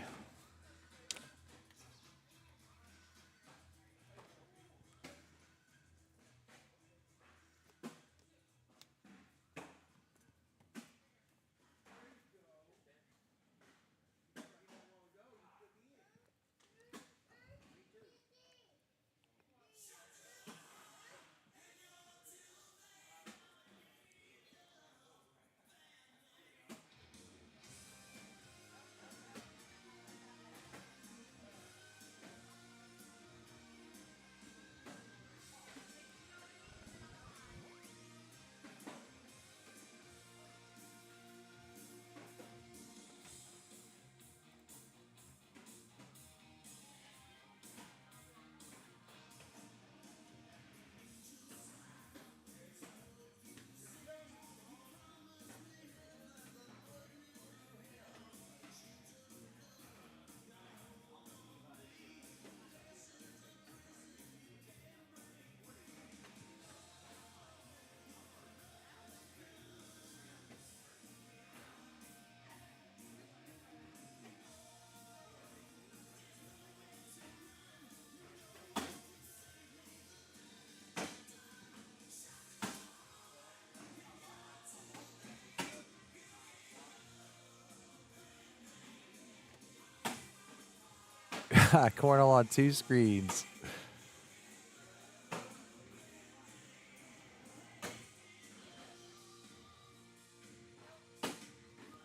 Cornell on 2 screens.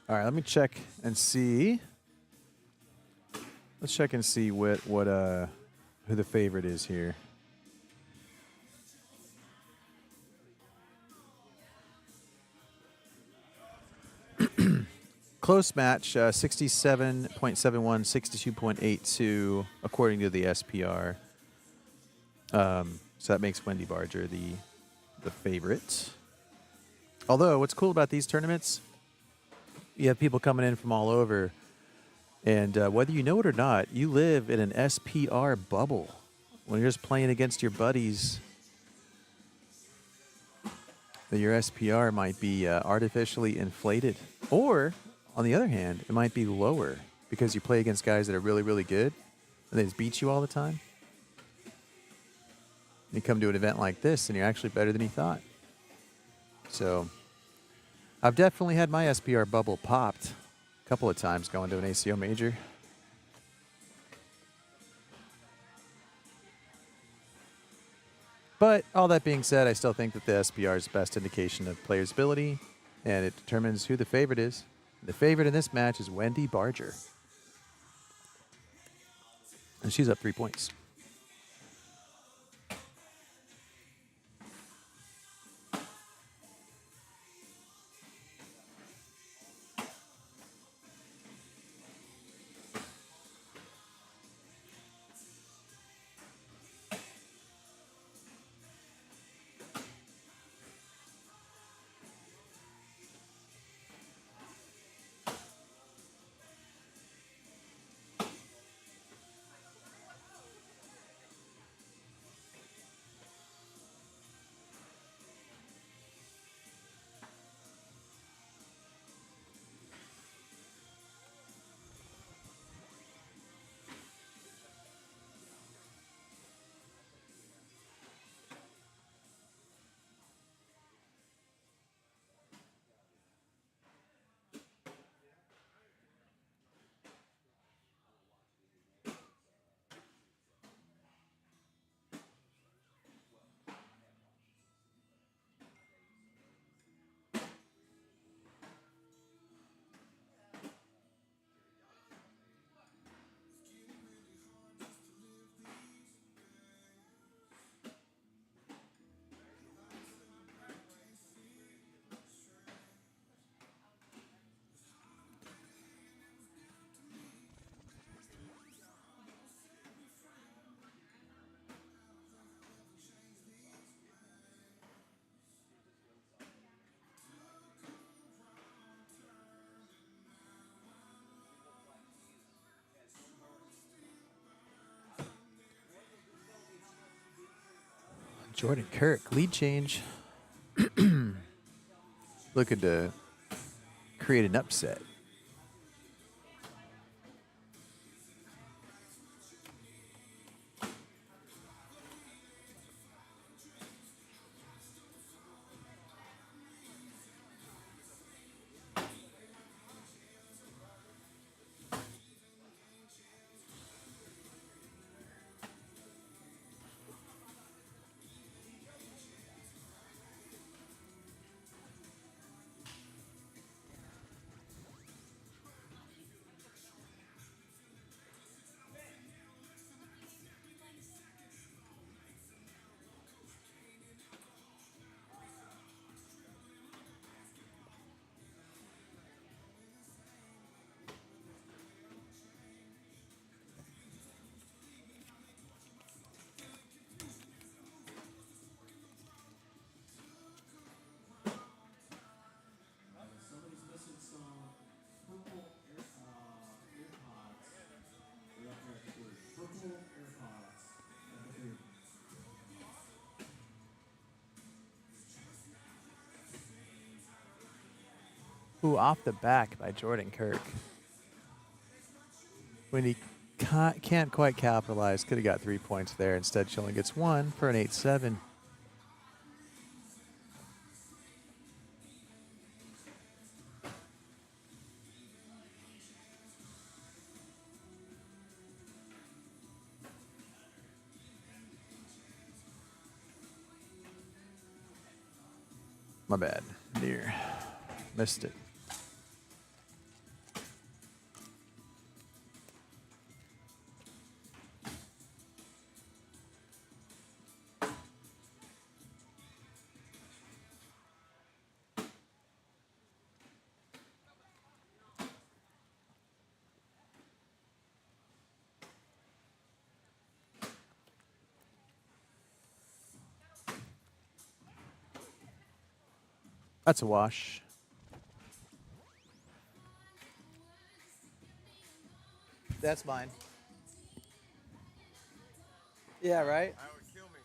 All right, let me check and see. Let's check and see who the favorite is here. Close match, 67.71, 62.82, according to the SPR. So that makes Wendy Barger the favorite. Although, what's cool about these tournaments, you have people coming in from all over, and whether you know it or not, you live in an SPR bubble. When you're just playing against your buddies, that your SPR might be artificially inflated. Or, on the other hand, it might be lower because you play against guys that are really, really good and they just beat you all the time. You come to an event like this and you're actually better than you thought. So, I've definitely had my SPR bubble popped a couple of times going to an ACO major. But all that being said, I still think that the SPR is the best indication of players' ability, and it determines who the favorite is. The favorite in this match is Wendy Barger. And she's up 3 points. Jordan Kirk, lead change. Looking to create an upset. Somebody's missing some purple AirPods. They're up there at the booth. Purple AirPods at the booth. Ooh, off the back by Jordan Kirk. When he can't quite capitalize, could have got 3 points there. Instead, she only gets 1 for an 8-7. My bad. Near. Missed it. That's a wash. That's mine. Yeah, right? That would kill me.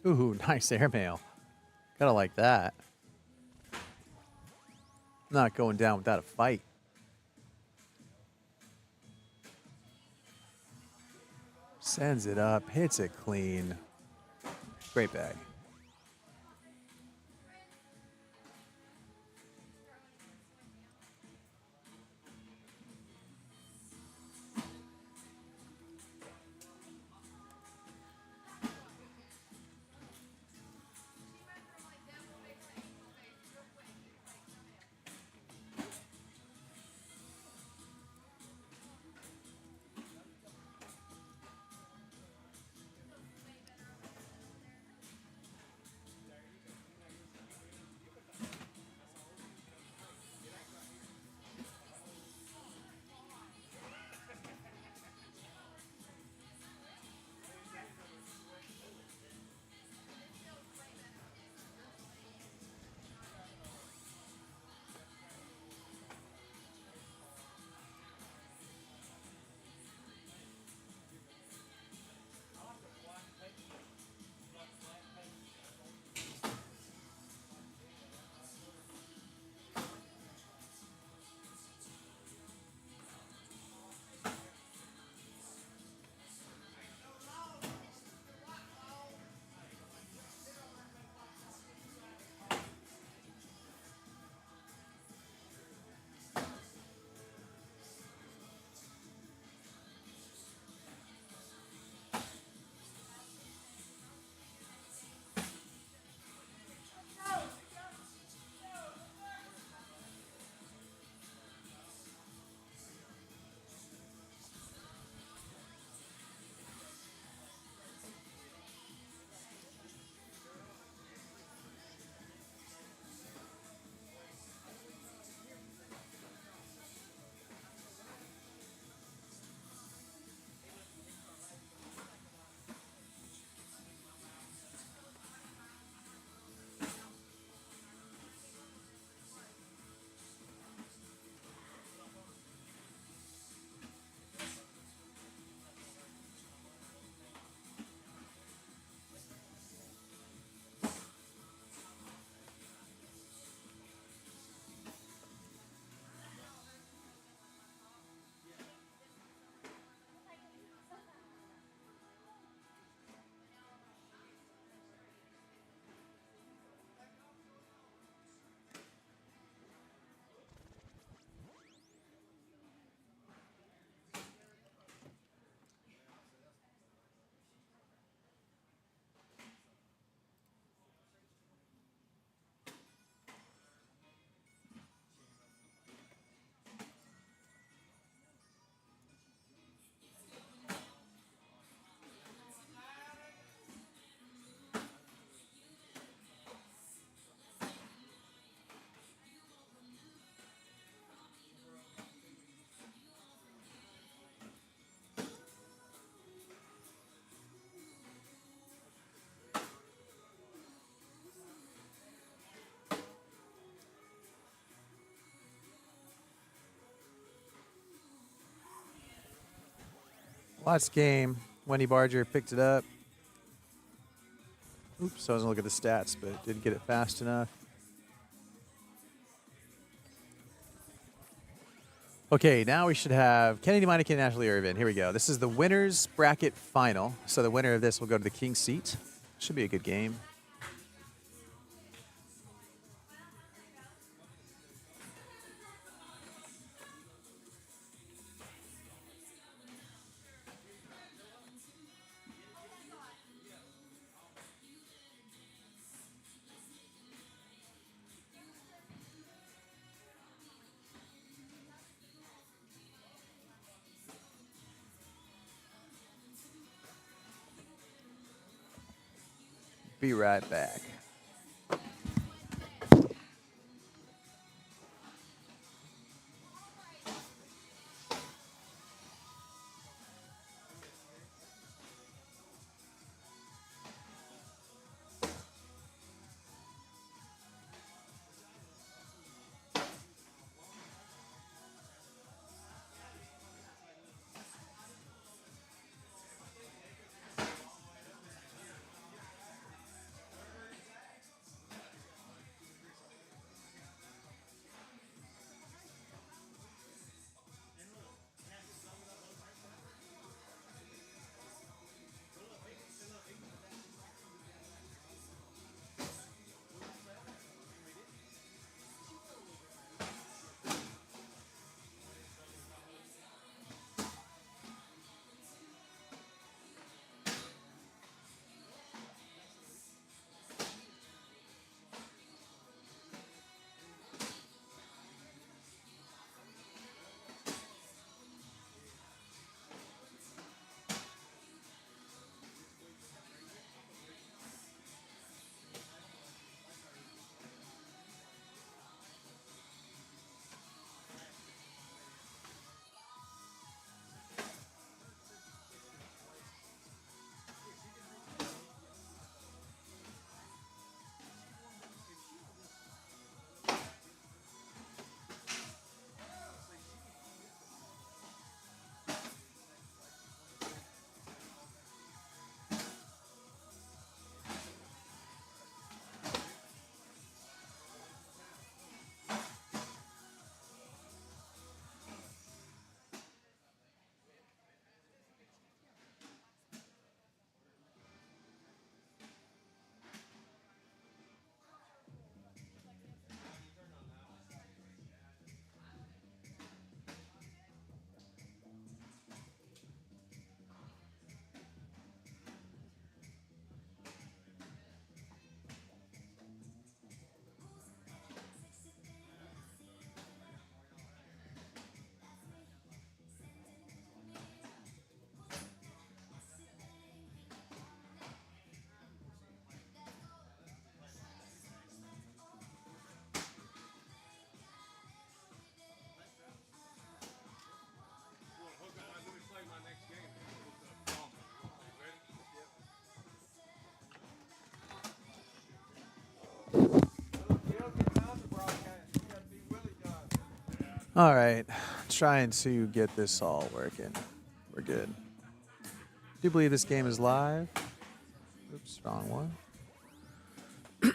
Ooh, nice airmail. Gotta like that. Not going down without a fight. Sends it up, hits it clean. Great bag. Last game, Wendy Barger picked it up. Oops, I wasn't looking at the stats, but didn't get it fast enough. Okay, now we should have Kennedy Meineke and Ashley Irvin. Here we go. This is the winner's bracket final. So the winner of this will go to the king seat. Should be a good game. Be right back. All right, trying to get this all working. We're good. Do believe this game is live. Oops, wrong one.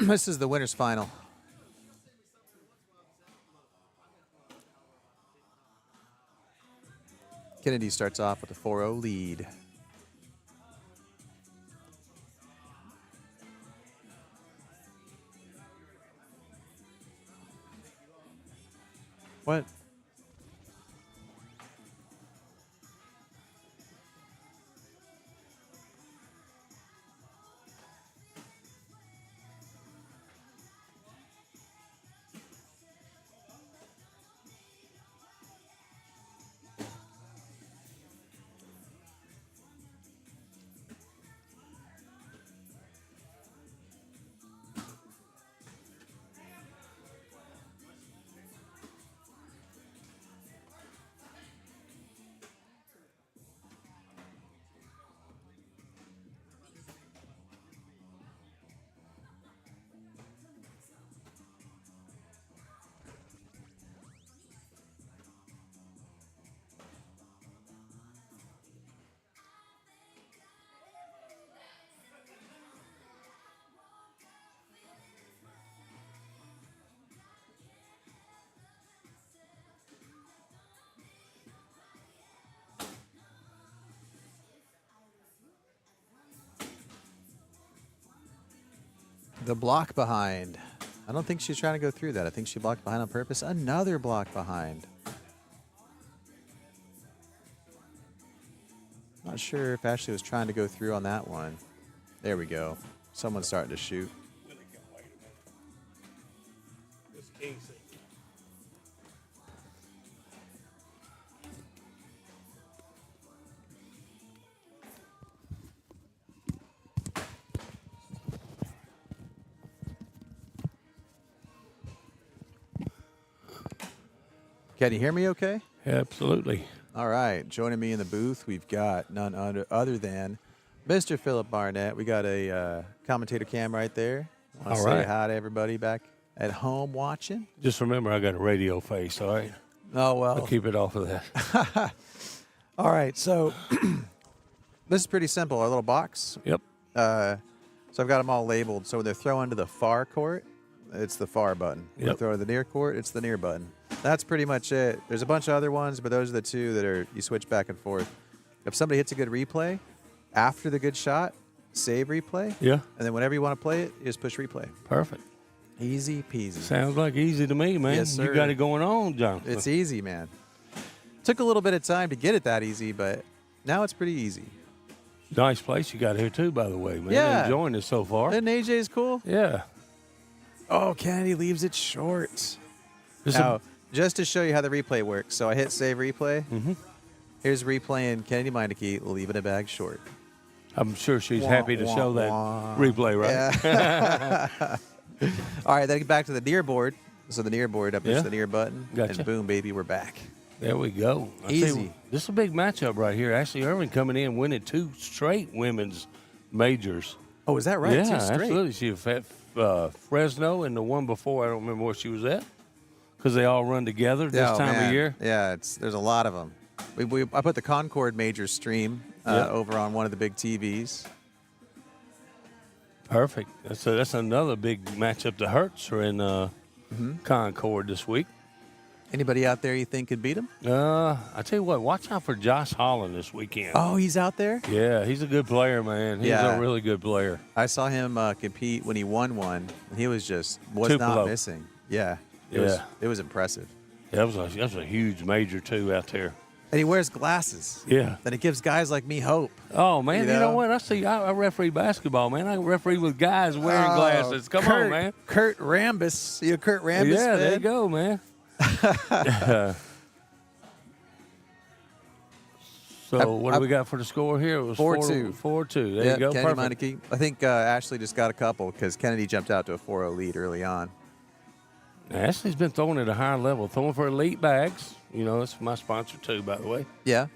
This is the winner's final. Kennedy starts off with a 4-0 lead. What? The block behind. I don't think she's trying to go through that. I think she blocked behind on purpose. Another block behind. Not sure if Ashley was trying to go through on that one. There we go. Someone's starting to shoot. Can you hear me okay? Absolutely. All right. Joining me in the booth, we've got none other than Mr. Philip Barnett. We got a commentator cam right there. Want to All say right. hi to everybody back at home watching? Just remember, I got a radio face, all right? Oh, well. I'll keep it off of that. All right. So this is pretty simple. Our little box. Yep. So I've got them all labeled. So when they're throwing to the far court, it's the far button. When they Yep. throw to the near court, it's the near button. That's pretty much it. There's a bunch of other ones, but those are the two that are you switch back and forth. If somebody hits a good replay, after the good shot, save replay. Yeah. And then whenever you want to play it, you just push replay. Perfect. Easy peasy. Sounds like easy to me, man. Yes, sir. You got it going on, Jonathan. It's easy, man. Took a little bit of time to get it that easy, but now it's pretty easy. Nice place you got here, too, by the way, man. Yeah. Enjoying it so far. And AJ's cool. Yeah. Oh, Kennedy leaves it short. This Now, just to show you how the replay works, so I hit save replay. Mhm. Here's replaying Kennedy Meineke leaving a bag short. I'm sure she's Wah, happy to wah, show that wah. replay, right? Yeah. All right, then get back to the near board. So the near board, I push Yeah. the near button, Gotcha. and boom, baby, we're back. There we go. I tell you Easy. what, this is a big matchup right here. Ashley Irving coming in, winning 2 straight women's majors. Oh, is that right? Yeah, Two straight. absolutely. She was at Fresno, and the one before, I don't remember where she was at, because they all run together this Oh, time man. of year. Yeah, there's a lot of them. I put the Concord Major stream Yeah. over on one of the big TVs. Perfect. That's another big matchup. The Hertz are in Concord this week. Anybody out there you think could beat him? I tell you what, watch out for Josh Holland this weekend. Oh, he's out there? Yeah, he's a good player, man. He's Yeah. a really good player. I saw him compete when he won one, and he was not Tupelo. missing. Yeah. Yeah. It was impressive. That was a huge major, too, out there. And he wears glasses. Yeah. And it gives guys like me hope. Oh, man, You you know know? what? I referee basketball, man. I referee with guys wearing glasses. Come on, man. Kurt Rambis. You a Kurt Rambis Yeah, fan? there you go, man. So what do we got for the score here? It was 4-2. 4-2. There Yeah, you go. Kennedy Perfect. Meineke. I think Ashley just got a couple because Kennedy jumped out to a 4-0 lead early on. Ashley's been throwing at a higher level, throwing for elite bags. You know, it's my sponsor too, by the way. Yeah.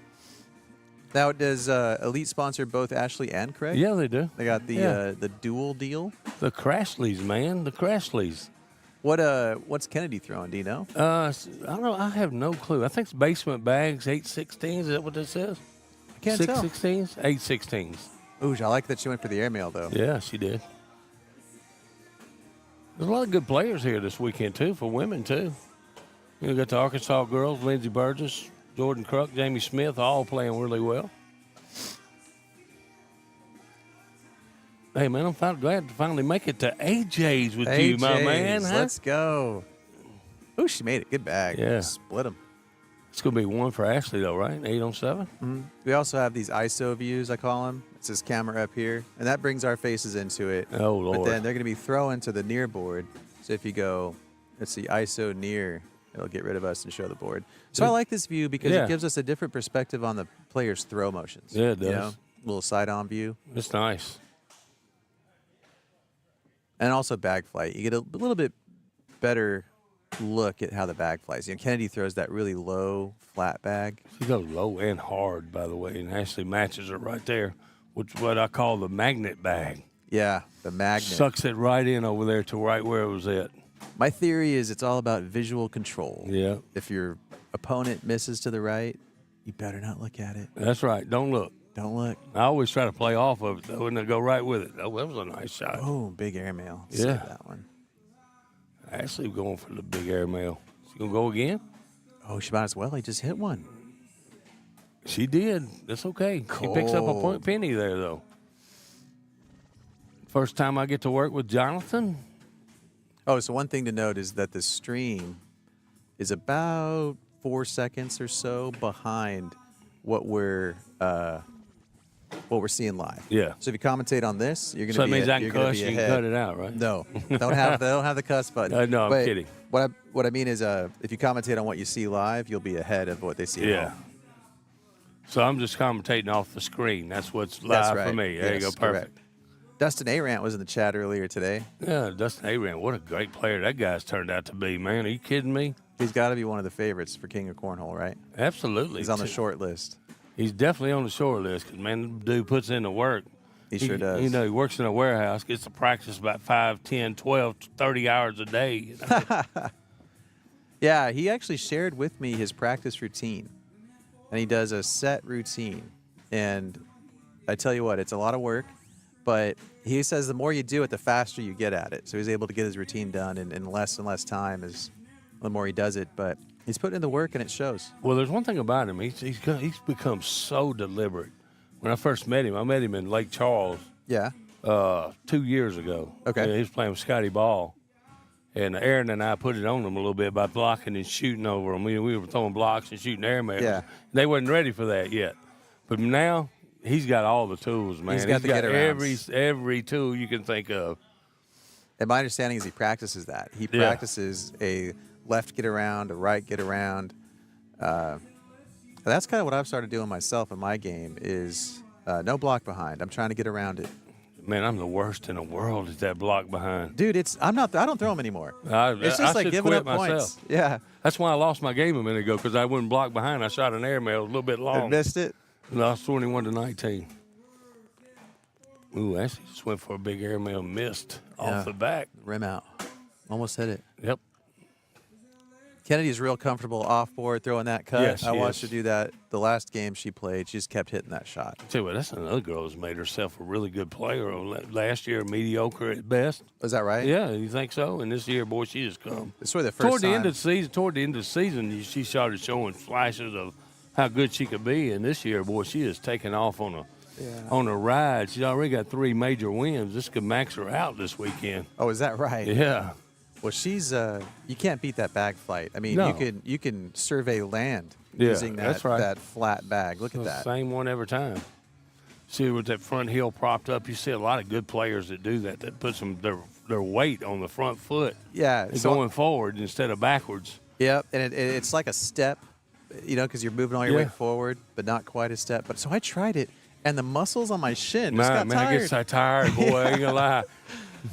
Now, does Elite sponsor both Ashley and Craig? Yeah, they do. They got Yeah. the dual deal. The Crashleys, man. The Crashleys. What's Kennedy throwing? Do you know? I don't know. I have no clue. I think it's basement bags, 816s. Is that what this says? I can't tell. 616s? 816s. Ooh, I like that she went for the airmail though. Yeah, she did. There's a lot of good players here this weekend, too, for women, too. You got the Arkansas girls, Lindsey Burgess, Jordan Kruk, Jamie Smith, all playing really well. Hey, man, I'm glad to finally make it to AJ's with you, my man. AJ's, Huh? Let's go. Ooh, she made it. Good bag. Yeah. Split them. It's going to be one for Ashley, though, right? 8 on 7? We also have these ISO views, I call them. It's this camera up here, and that brings our faces into it. Oh, Lord. But then they're going to be throwing to the near board. So if you go, let's see, ISO near, it'll get rid of us and show the board. So I like this view because Yeah. it gives us a different perspective on the player's throw motions. Yeah, it You does. know? Little side-on view. It's nice. And also bag flight. You get a little bit better look at how the bag flies. You know, Kennedy throws that really low, flat bag. She goes low and hard, by the way, and Ashley matches her right there, which is what I call the magnet bag. Yeah, the magnet. Sucks it right in over there to right where it was at. My theory is it's all about visual control. Yeah. If your opponent misses to the right, you better not look at it. That's right. Don't look. Don't look. I always try to play off of it, though, and I go right with it. Oh, that was a nice shot. Oh, big airmail. Yeah. Save that one. Ashley going for the big airmail. She going to go again? Oh, she might as well. He just hit one. She did. That's okay. She picks up a Cold. penny there, though. First time I get to work with Jonathan. Oh, so one thing to note is that the stream is about 4 seconds or so behind what we're seeing live. Yeah. So if you commentate on this, you're gonna So be that means I you're can gonna cuss, be you can ahead. cut it out, right? No, they don't have the cuss button. No, I'm But kidding. What I mean is, if you commentate on what you see live, you'll be ahead of what they see. At Yeah. home. So I'm just commentating off the screen. That's what's live That's right. for me. There you go. Yes, Perfect. correct. Dustin Arant was in the chat earlier today. Yeah, Dustin Abraham, what a great player that guy's turned out to be, man. Are you kidding me? He's got to be one of the favorites for King of Cornhole, right? Absolutely. He's on the short list. He's definitely on the short list because, man, the dude puts in the work. He sure does. You know, he works in a warehouse, gets to practice about 5, 10, 12, 30 hours a day. You know? Yeah, he actually shared with me his practice routine, and he does a set routine. And I tell you what, it's a lot of work, but he says the more you do it, the faster you get at it. So he's able to get his routine done in less and less time as the more he does it. But he's putting in the work, and it shows. Well, there's one thing about him. He's become so deliberate. When I first met him, I met him in Lake Charles Yeah. 2 years ago. Okay. Yeah, he was playing with Scotty Ball. And Aaron and I put it on them a little bit by blocking and shooting over them. We were throwing blocks and shooting airmails. Yeah. They wasn't ready for that yet. But now he's got all the tools, man. He's got the get-arounds. every tool you can think of. And my understanding is he practices that. He Yeah. practices a left get around, a right get around. That's kind of what I've started doing myself in my game is no block behind. I'm trying to get around it. Man, I'm the worst in the world at that block behind. Dude, I don't throw them anymore. It's just I like should giving quit up myself. points. Yeah. That's why I lost my game a minute ago because I wouldn't block behind. I shot an airmail a little bit I long. missed it. Lost 21-19. Ooh, actually just went for a big airmail, missed Yeah. off the back. Rim out. Almost hit it. Yep. Kennedy's real comfortable off board throwing that cut. Yes, I watched yes. her do that the last game she played. She just kept hitting that shot. Tell you what, that's another girl who's made herself a really good player. Last year, mediocre at best. Was that right? Yeah, you think so? And this year, boy, she has come. It's really the first Toward the time. end of the season, she started showing flashes of how good she could be. And this year, boy, she is taking off on a ride. She's already got 3 major wins. This could max her out this weekend. Oh, is that right? Yeah. Well, she's you can't beat that bag flight. I mean, No. you can survey land Yeah, using that's right. that flat bag. Look at The that. same one every time. See, with that front heel propped up, you see a lot of good players that do that. That puts their weight on the front foot. Yeah, and so- going forward instead of backwards. Yep, and it's like a step, because you're moving all your Yeah. weight forward, but not quite a step. But so I tried it, and the muscles on my shin just got Man, I tired. get so tired, boy. I ain't gonna lie.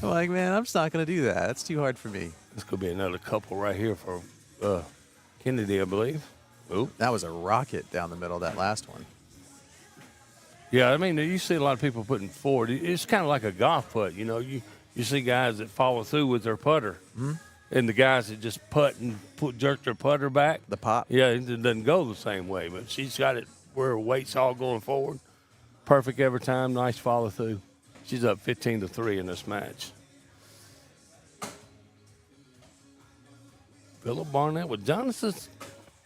I'm like, man, I'm just not gonna do that. That's too hard for me. This could be another couple right here for Kennedy, I believe. Ooh. That was a rocket down the middle of that last one. Yeah, I mean, you see a lot of people putting forward. It's kind of like a golf putt. You know, you see guys that follow through with their putter, and the guys that just putt and jerk their putter back. The pop. Yeah, it doesn't go the same way, but she's got it where her weight's all going forward. Perfect every time. Nice follow through. She's up 15-3 in this match. Philip Barnett with Jonathan.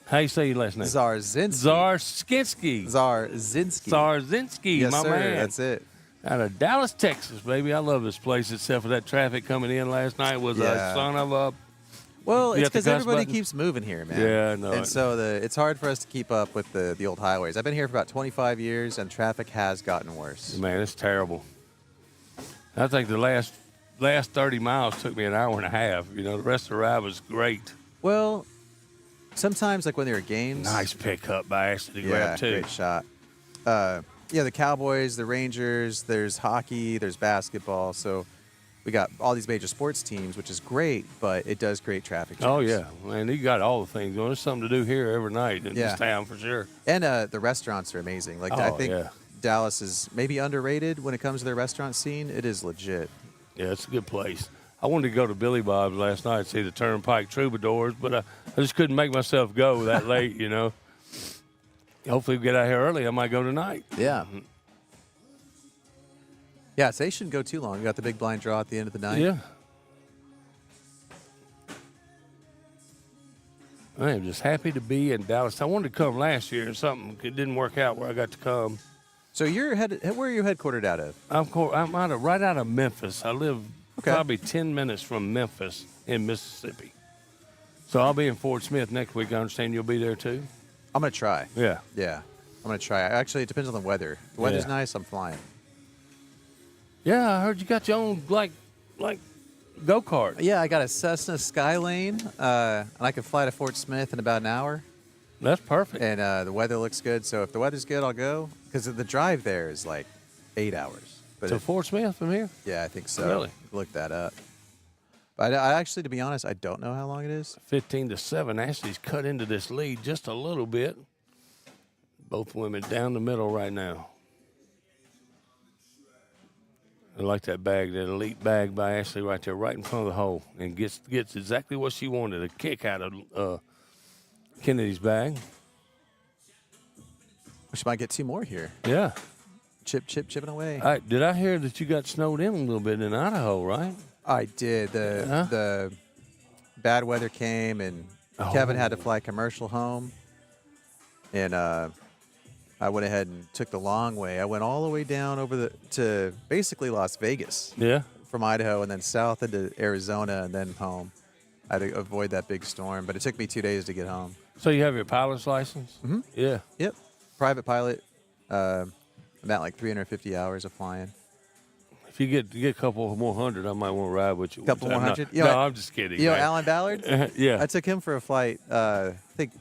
How you say your last name? Zarzinski. Zarzinski. Zarzinski. Zarzinski, Yes, my sir. man. That's it. Out of Dallas, Texas, baby. I love this place, except for that traffic coming in last night was Yeah. a son of a. Well, You it's got the because cuss everybody button? keeps moving here, man. Yeah, I know And it. so it's hard for us to keep up with the old highways. I've been here for about 25 years, and traffic has gotten worse. Man, it's terrible. I think the last 30 miles took me an hour and a half. You know, the rest of the ride was great. Well, sometimes, like when there are games. Nice pickup by Ashley to Yeah, grab two. great shot. Yeah, the Cowboys, the Rangers, there's hockey, there's basketball. So we got all these major sports teams, which is great, but it does create traffic jams. Oh, yeah. Man, you got all the things going. There's something to do here every night in Yeah. this town for sure. And the restaurants are amazing. Like I Oh, think yeah. Dallas is maybe underrated when it comes to their restaurant scene. It is legit. Yeah, it's a good place. I wanted to go to Billy Bob's last night and see the Turnpike Troubadours, but I just couldn't make myself go that late, you know. Hopefully we get out here early. I might go tonight. Yeah. Yeah, so they shouldn't go too long. You got the big blind draw at the end of the night. Yeah. I am just happy to be in Dallas. I wanted to come last year and something it didn't work out where I got to come. So you're where are you headquartered out of? I'm right out of Memphis. I live Okay. probably 10 minutes from Memphis in Mississippi. So I'll be in Fort Smith next week. I understand you'll be there too? I'm gonna try. Yeah. Yeah, I'm gonna try. Actually, it depends on the weather. If the weather's Yeah. nice, I'm flying. Yeah, I heard you got your own, like go-kart. Yeah, I got a Cessna Skylane, and I can fly to Fort Smith in about an hour. That's perfect. And the weather looks good, so if the weather's good, I'll go. Because the drive there is like 8 hours. But To Fort Smith from here? yeah, I think so. Really? Look that up. But I actually, to be honest, I don't know how long it is. 15-7. Ashley's cut into this lead just a little bit. Both women down the middle right now. I like that bag, that elite bag by Ashley right there, right in front of the hole, and gets exactly what she wanted, a kick out of Kennedy's bag. She might get 2 more here. Yeah. Chipping away. Did I hear that you got snowed in a little bit in Idaho, right? I did. The bad weather came, and Kevin had to fly commercial home. And I went ahead and took the long way. I went all the way down to basically Las Vegas Yeah. from Idaho, and then south into Arizona, and then home. I had to avoid that big storm, but it took me 2 days to get home. So you have your pilot's license? Mm-hmm. Yeah. Yep. Private pilot. I'm at like 350 hours of flying. If you get a couple more hundred, I might want to ride with you. Couple more hundred? No, I'm just kidding. You know man. Alan Ballard? Yeah. I took him for a flight, I think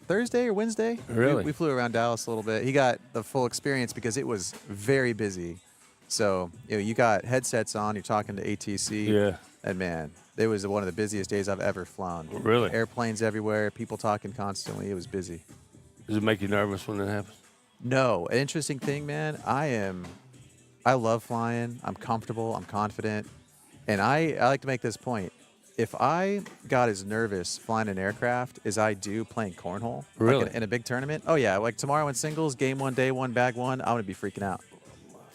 Thursday or Wednesday. Really? We flew around Dallas a little bit. He got the full experience because it was very busy. So, you got headsets on, you're talking to ATC. Yeah. And man, it was one of the busiest days I've ever flown. Really? Airplanes everywhere, people talking constantly. It was busy. Does it make you nervous when that happens? No, an interesting thing, man. I love flying. I'm comfortable. I'm confident. And I like to make this point. If I got as nervous flying an aircraft as I do playing cornhole, Really? like in a big tournament, oh yeah, like tomorrow in singles, game 1, day 1, bag 1, I'm gonna be freaking out.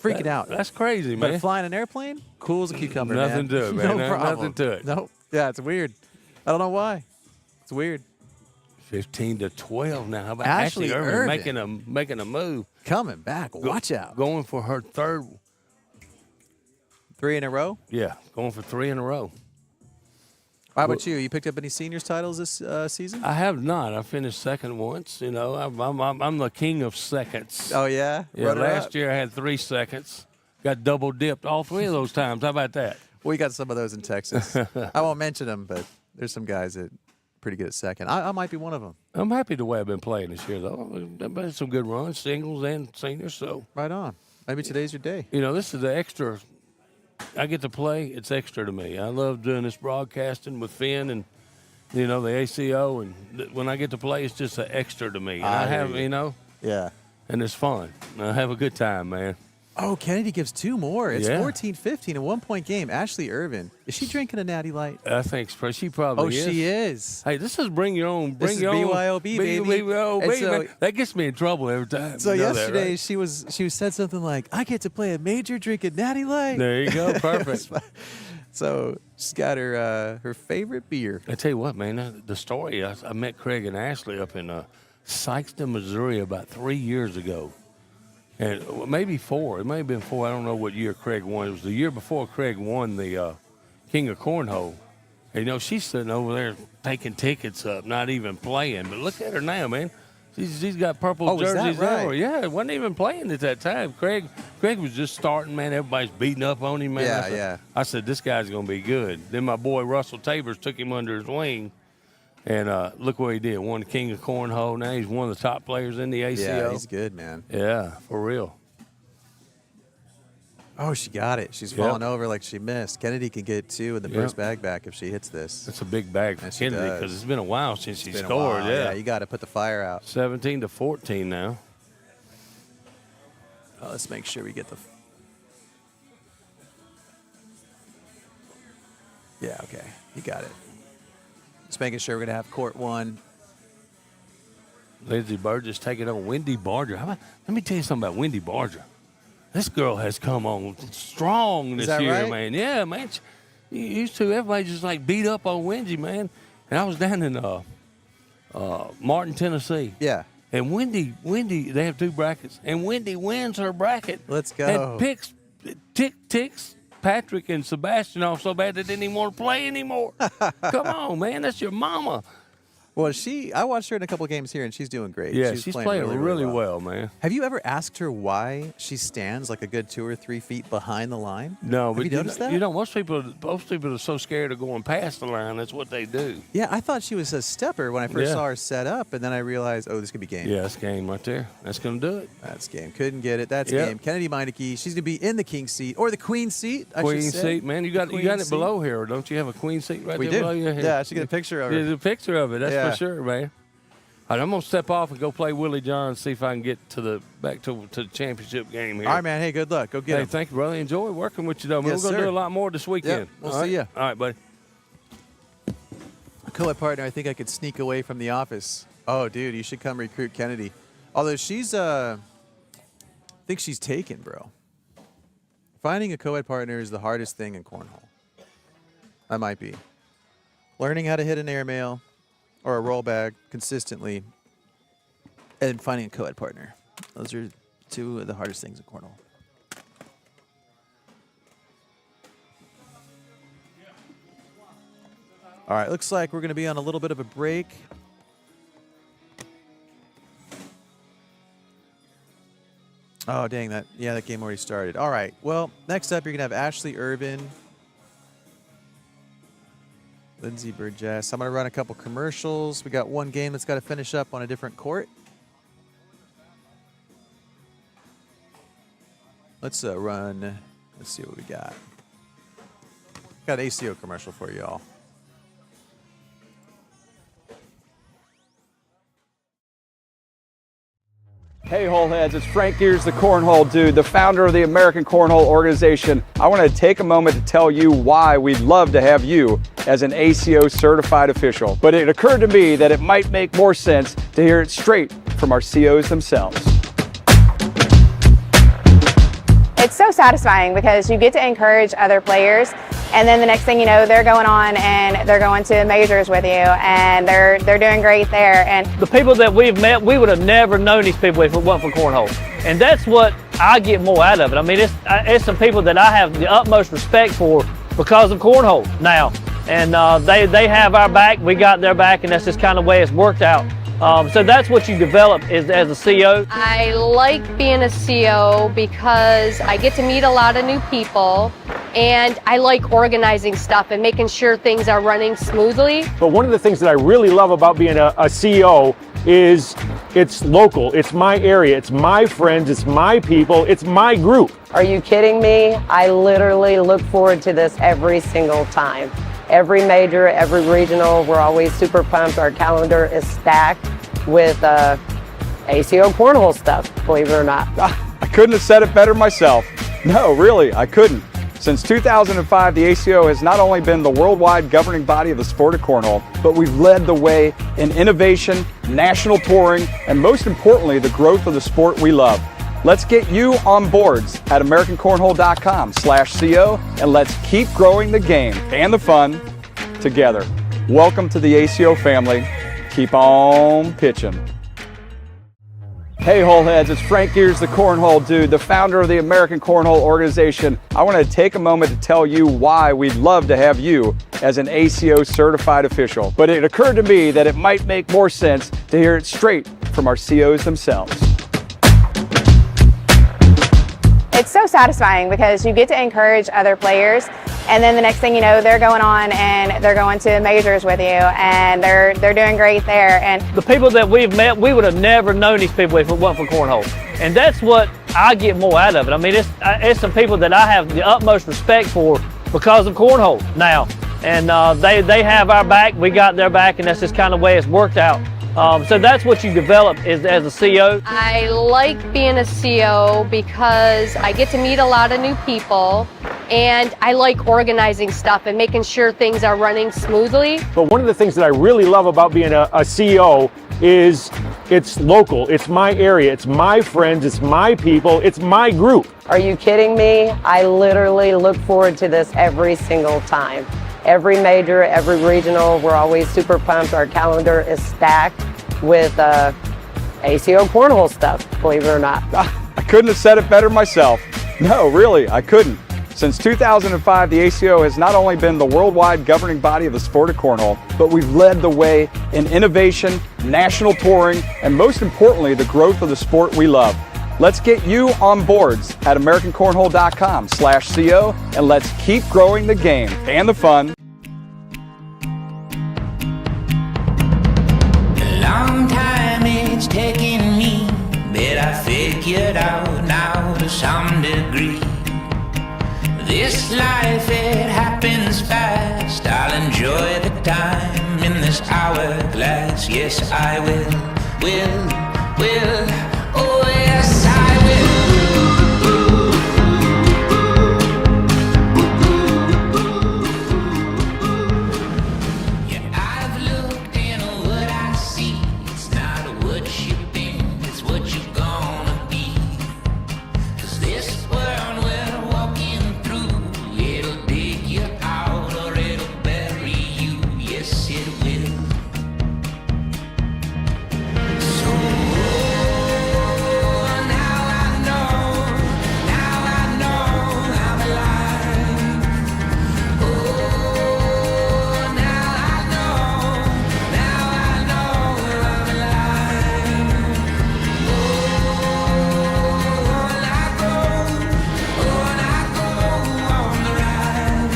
Freaking out. That's crazy, But man. flying an airplane, cool as a cucumber, Nothing man. to it, man. No There's problem. nothing to it. Nope. Yeah, it's weird. I don't know why. It's weird. 15-12 now. How about Ashley Ashley Irvin. Irvin making a move? Coming back. Watch out. Going for her third. 3 in a row. Yeah, going for 3 in a row. How about you? You picked up any seniors titles this season? I have not. I finished second once. You know, I'm the king of seconds. Oh yeah. Yeah, Runner last up? year I had 3 seconds. Got double dipped all 3 of those times. How about that? We got some of those in Texas. I won't mention them, but there's some guys that are pretty good at second. I might be one of them. I'm happy the way I've been playing this year, though. I've had some good runs, singles and seniors. So, Right on. Maybe today's your day. you know, this is the extra. I get to play. It's extra to me. I love doing this broadcasting with Finn and, you know, the ACO. And when I get to play, it's just an extra to me. And I I hear have, you. you know, Yeah. and it's fun. I have a good time, man. Oh, Kennedy gives 2 more. It's Yeah. 14-15, a 1-point game. Ashley Irvin. Is she drinking a Natty Light? I think she probably Oh, is. she is. Hey, this is bring your own. This Bring is your own. BYOB, baby. BYOB, And so- man. That gets me in trouble every time. So You know that, yesterday right? she said something like, "I get to play a major drinking Natty Light." There you go. Perfect. So she's got her favorite beer. I tell you what, man, the story, I met Craig and Ashley up in Sykeston, Missouri about 3 years ago. And maybe 4. It may have been 4. I don't know what year Craig won. It was the year before Craig won the King of Cornhole. And, you know, she's sitting over there taking tickets up, not even playing. But look at her now, man. She's got purple Oh, is that jerseys right? everywhere. Yeah, wasn't even playing at that time. Craig was just starting, man. Everybody's beating up on him, man. Yeah. I said, this guy's going to be good. Then my boy Russell Tabers took him under his wing. And look what he did. Won the King of Cornhole. Now he's one of the top players in the ACO. Yeah, he's good, man. Yeah, for real. Oh, she got it. She's falling over like she missed. Kennedy can get 2 in the first bag back if she hits this. That's a big bag for Yes, she Kennedy does. because it's been a while since she Been a scored. while. Yeah. You got to put the fire out. 17-14 now. Let's make sure we get the. Yeah, okay. You got it. Just making sure we're going to have court 1. Lindsey Burgess taking on Wendy Barger. Let me tell you something about Wendy Barger. This girl has come on strong this that year, right? man. Yeah, man. Used to everybody just like beat up on Wendy, man. And I was down in Martin, Tennessee. Yeah. And Wendy, they have 2 brackets, and Wendy wins her bracket. Let's go. And ticks Patrick and Sebastian off so bad they didn't even want to play anymore. Come on, man, that's your mama. Well, I watched her in a couple games here, and she's doing great. Yeah, she's playing really well, man. Have you ever asked her why she stands like a good 2 or 3 feet behind the line? No, Have but you noticed that? You know, most people are so scared of going past the line. That's what they do. Yeah, I thought she was a stepper when I first Yeah. saw her set up, and then I realized, oh, this could be game. Yeah, that's game right there. That's going to do it. That's game. Couldn't get it. That's Yep. game. Kennedy Meineke, she's going to be in the king seat or the queen seat. I Queen should say. seat, man. You got Queen it seat. below here, don't you have a queen seat right We there do. below your head? Yeah, I should get a picture of her. There's a picture of it. That's Yeah. for sure, man. All right, I'm gonna step off and go play Willie John, see if I can get back to the championship game here. All right, man. Hey, good luck. Go get Hey, him. thank you, brother. Enjoy working with you, though. Man, Yes, we're gonna sir. do a lot more this weekend. We'll All see right? ya. All right, buddy. A co-ed partner, I think I could sneak away from the office. Oh, dude, you should come recruit Kennedy. Although she's, I think she's taken, bro. Finding a co-ed partner is the hardest thing in cornhole. I might be. Learning how to hit an airmail or a roll bag consistently and finding a co-ed partner. Those are 2 of the hardest things in cornhole. All right, looks like we're going to be on a little bit of a break. Oh, dang, that game already started. All right, well, next up, you're going to have Ashley Irvin, Lindsay Burgess. I'm going to run a couple commercials. We got one game that's got to finish up on a different court. Let's see what we got. Got an ACO commercial for y'all. Hey Holeheads, it's Frank Gears, the Cornhole Dude, the founder of the American Cornhole Organization. I want to take a moment to tell you why we'd love to have you as an ACO certified official. But it occurred to me that it might make more sense to hear it straight from our COs themselves. It's so satisfying because you get to encourage other players, and then the next thing you know, they're going on and they're going to majors with you, and they're doing great there. And the people that we've met, we would have never known these people if it wasn't for cornhole. And that's what I get more out of it. I mean, it's some people that I have the utmost respect for because of cornhole now. And they have our back, we got their back, and that's just kind of the way it's worked out. So that's what you develop as a CO. I like being a CO because I get to meet a lot of new people, and I like organizing stuff and making sure things are running smoothly. But one of the things that I really love about being a CO is it's local, it's my area, it's my friends, it's my people, it's my group. Are you kidding me? I literally look forward to this every single time. Every major, every regional, we're always super pumped. Our calendar is stacked with ACO cornhole stuff, believe it or not. I couldn't have said it better myself. No, really, I couldn't. Since 2005, the ACO has not only been the worldwide governing body of the sport of cornhole, but we've led the way in innovation, national touring, and most importantly, the growth of the sport we love. Let's get you on boards at AmericanCornhole.com/CO, and let's keep growing the game and the fun together. Welcome to the ACO family. Keep on pitching. Hey Holeheads, it's Frank Gears, the Cornhole Dude, the founder of the American Cornhole Organization. I want to take a moment to tell you why we'd love to have you as an ACO certified official. But it occurred to me that it might make more sense to hear it straight from our COs themselves. it's so satisfying because you get to encourage other players, and then the next thing you know, they're going on and they're going to majors with you, and they're doing great there. And the people that we've met, we would have never known these people if it wasn't for cornhole. And that's what I get more out of it. I mean, it's some people that I have the utmost respect for because of cornhole now. And they have our back, we got their back, and that's just kind of the way it's worked out. So that's what you develop as a CO. I like being a CO because I get to meet a lot of new people, and I like organizing stuff and making sure things are running smoothly. But one of the things that I really love about being a CO is it's local, it's my area, it's my friends, it's my people, it's my group. Are you kidding me? I literally look forward to this every single time. Every major, every regional, we're always super pumped. Our calendar is stacked with ACO cornhole stuff, believe it or not. I couldn't have said it better myself. No, really, I couldn't. Since 2005, the ACO has not only been the worldwide governing body of the sport of cornhole, but we've led the way in innovation, national touring, and most importantly, the growth of the sport we love. Let's get you on boards at AmericanCornhole.com/CO, and let's keep growing the game and the fun. Long time it's taken me, but I figured out now to some degree. This life, it happens fast. I'll enjoy the time in this hourglass. Yes, I will, oh yes, I will. Yeah, I've looked and what I see, it's not what you've been, it's what you're gonna be. 'Cause this world we're walking through, it'll dig you out or it'll bury you. Yes, it will. So now I know I'm alive. Oh, now I know I'm alive. Oh, and I go on the ride.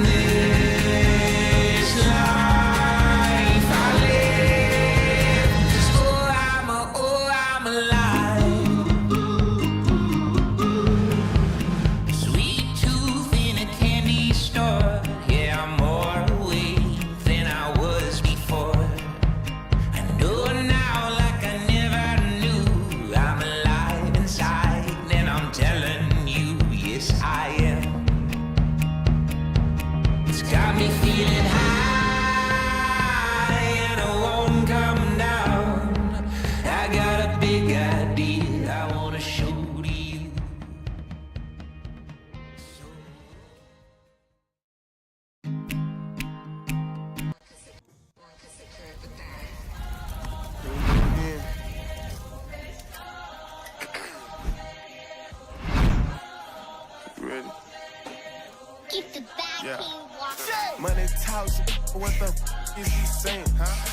This life I live, I'm alive. Sweet tooth in a candy store, yeah, I'm more awake than I was before. I know now like I never knew, I'm alive inside, and I'm telling you, yes I am. It's got me feeling high, and I won't come down. I got a big idea I wanna show to you. Ready? Keep the back Yeah. walking. Money talks, what the is he saying?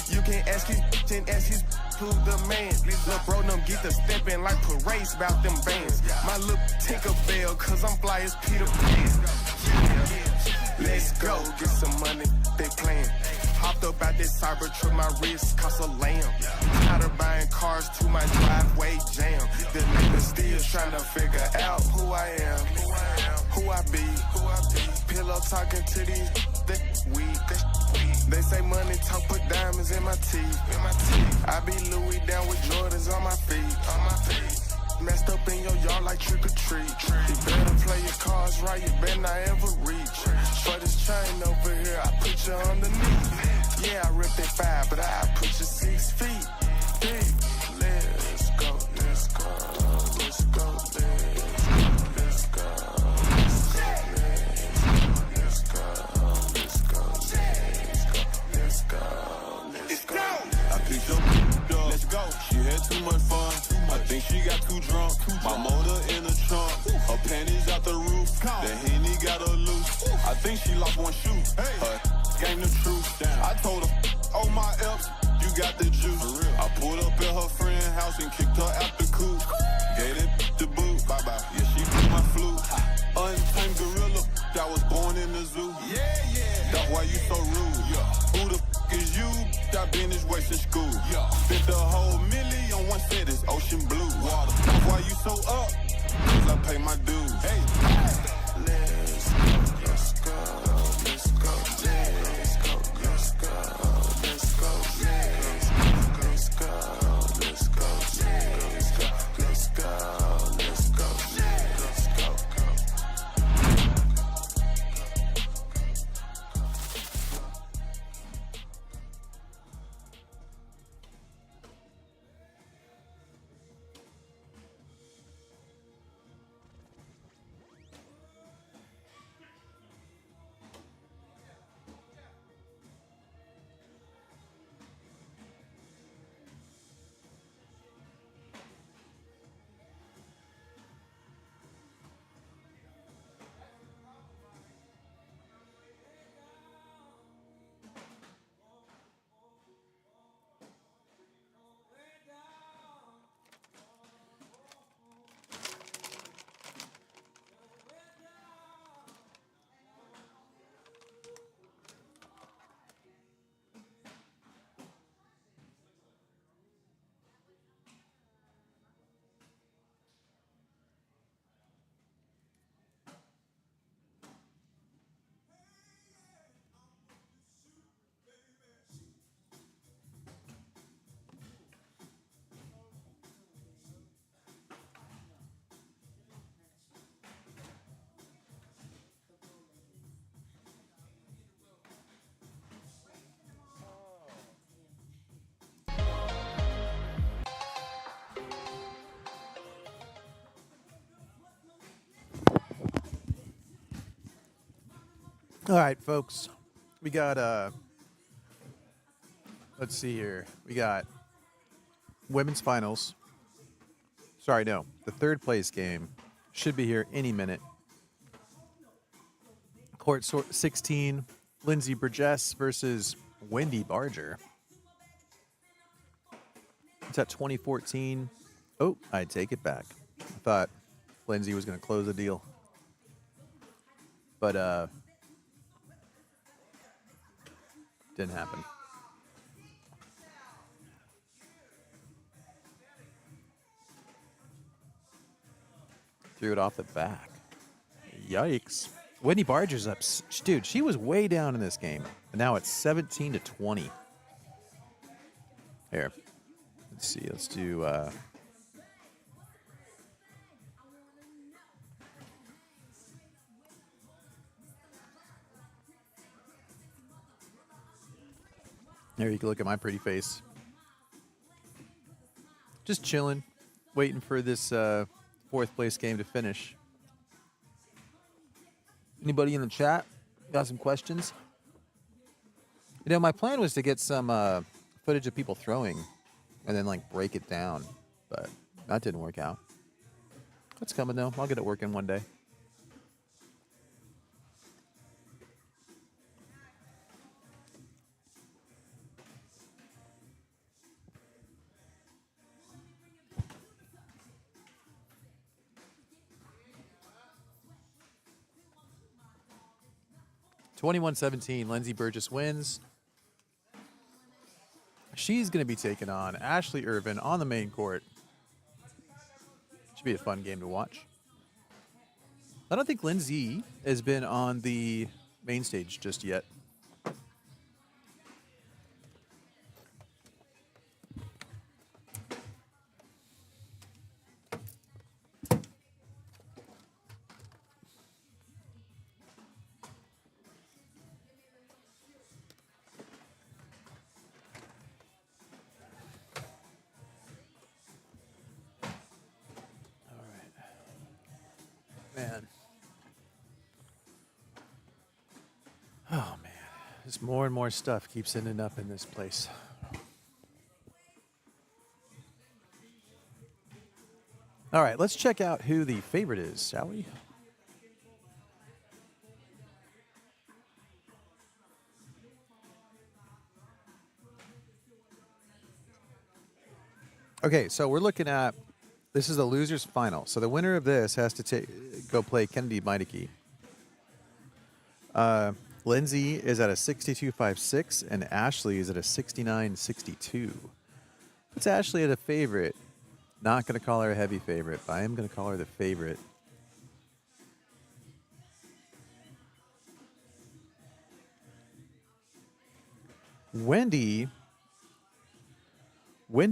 You can ask his and ask his who the man. Lil' bro, them get the steppin' like parades about them bands. My little Tinkerbell, cause I'm fly as Peter Pan. Let's go, get some money, they playin'. Hopped up out this cyber truck, my wrist cost a lamb. Tired of buying cars to my driveway jam. The niggas still trying to figure out who I am, who I be. Pillow talking to these that weak. They say money talk, put diamonds in my teeth. I be Louis down with Jordans on my feet. Messed up in your yard like trick or treat. You better play your cards right, you better not ever reach. For this chain over here, I put you underneath. Yeah, I ripped it 5, but I put you 6 feet deep. Let's go, let's go, let's go, let's go, let's go, let's go, let's go, let's go. I picked up, let's go. She had too much fun. I think she got too drunk. My motor in the trunk. Her panties out the roof. The Henny got her loose. I think she lost one shoe. Her game the truth. I told her, oh my F's, you got the juice. I pulled up at her friend's house and kicked her out the coop. Gave it the boot. Bye bye. Yeah, she blew my flute. Untamed gorilla that was born in the zoo. That's why you so rude. Who the is you? I've been this way since school. Spent the whole million on one set, it's ocean blue. Water. That's why you so up, cause I pay my dues. Hey. Let's go, let's go, let's go, let's go, let's go, let's go, let's go, let's go, let's go, let's go, let's go, let's go, go. All right, folks. We got let's see here. We got women's finals. Sorry, no. The third place game should be here any minute. Court 16, Lindsay Burgess versus Wendy Barger. It's at 2014. Oh, I take it back. I thought Lindsay was going to close the deal. But didn't happen. Threw it off the back. Yikes. Wendy Barger's up. Dude, she was way down in this game. And now it's 17-20. Here. Let's see. Let's do... There, you can look at my pretty face. Just chilling. Waiting for this fourth place game to finish. Anybody in the chat got some questions? You know, my plan was to get some footage of people throwing and then, like, break it down. But that didn't work out. That's coming, though. I'll get it working one day. (21-17), Lindsay Burgess wins. She's going to be taking on Ashley Irvin on the main court. Should be a fun game to watch. I don't think Lindsay has been on the main stage just yet. Man. Oh, man. Just more and more stuff keeps ending up in this place. All right, let's check out who the favorite is, shall we? Okay, so we're looking at... This is the loser's final. So the winner of this has to go play Kennedy Meideke. Lindsay is at a 62.56, and Ashley is at a 69.62. Puts Ashley at a favorite. Not going to call her a heavy favorite, but I am going to call her the favorite. Wendy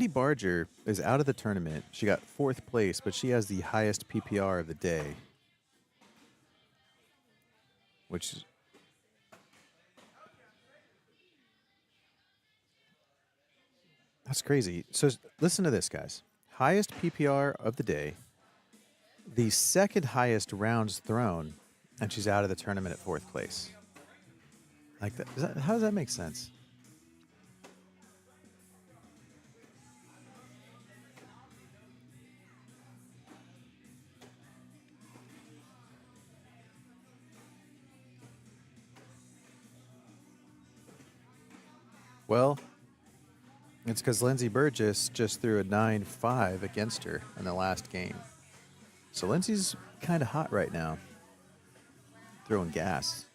Barger is out of the tournament. She got 4th place, but she has the highest PPR of the day. Which is... That's crazy. So listen to this, guys. Highest PPR of the day. The second highest rounds thrown, and she's out of the tournament at 4th place. Like that, how does that make sense? Well, it's because Lindsay Burgess just threw a 9.5 against her in the last game. So Lindsay's kind of hot right now. Throwing gas.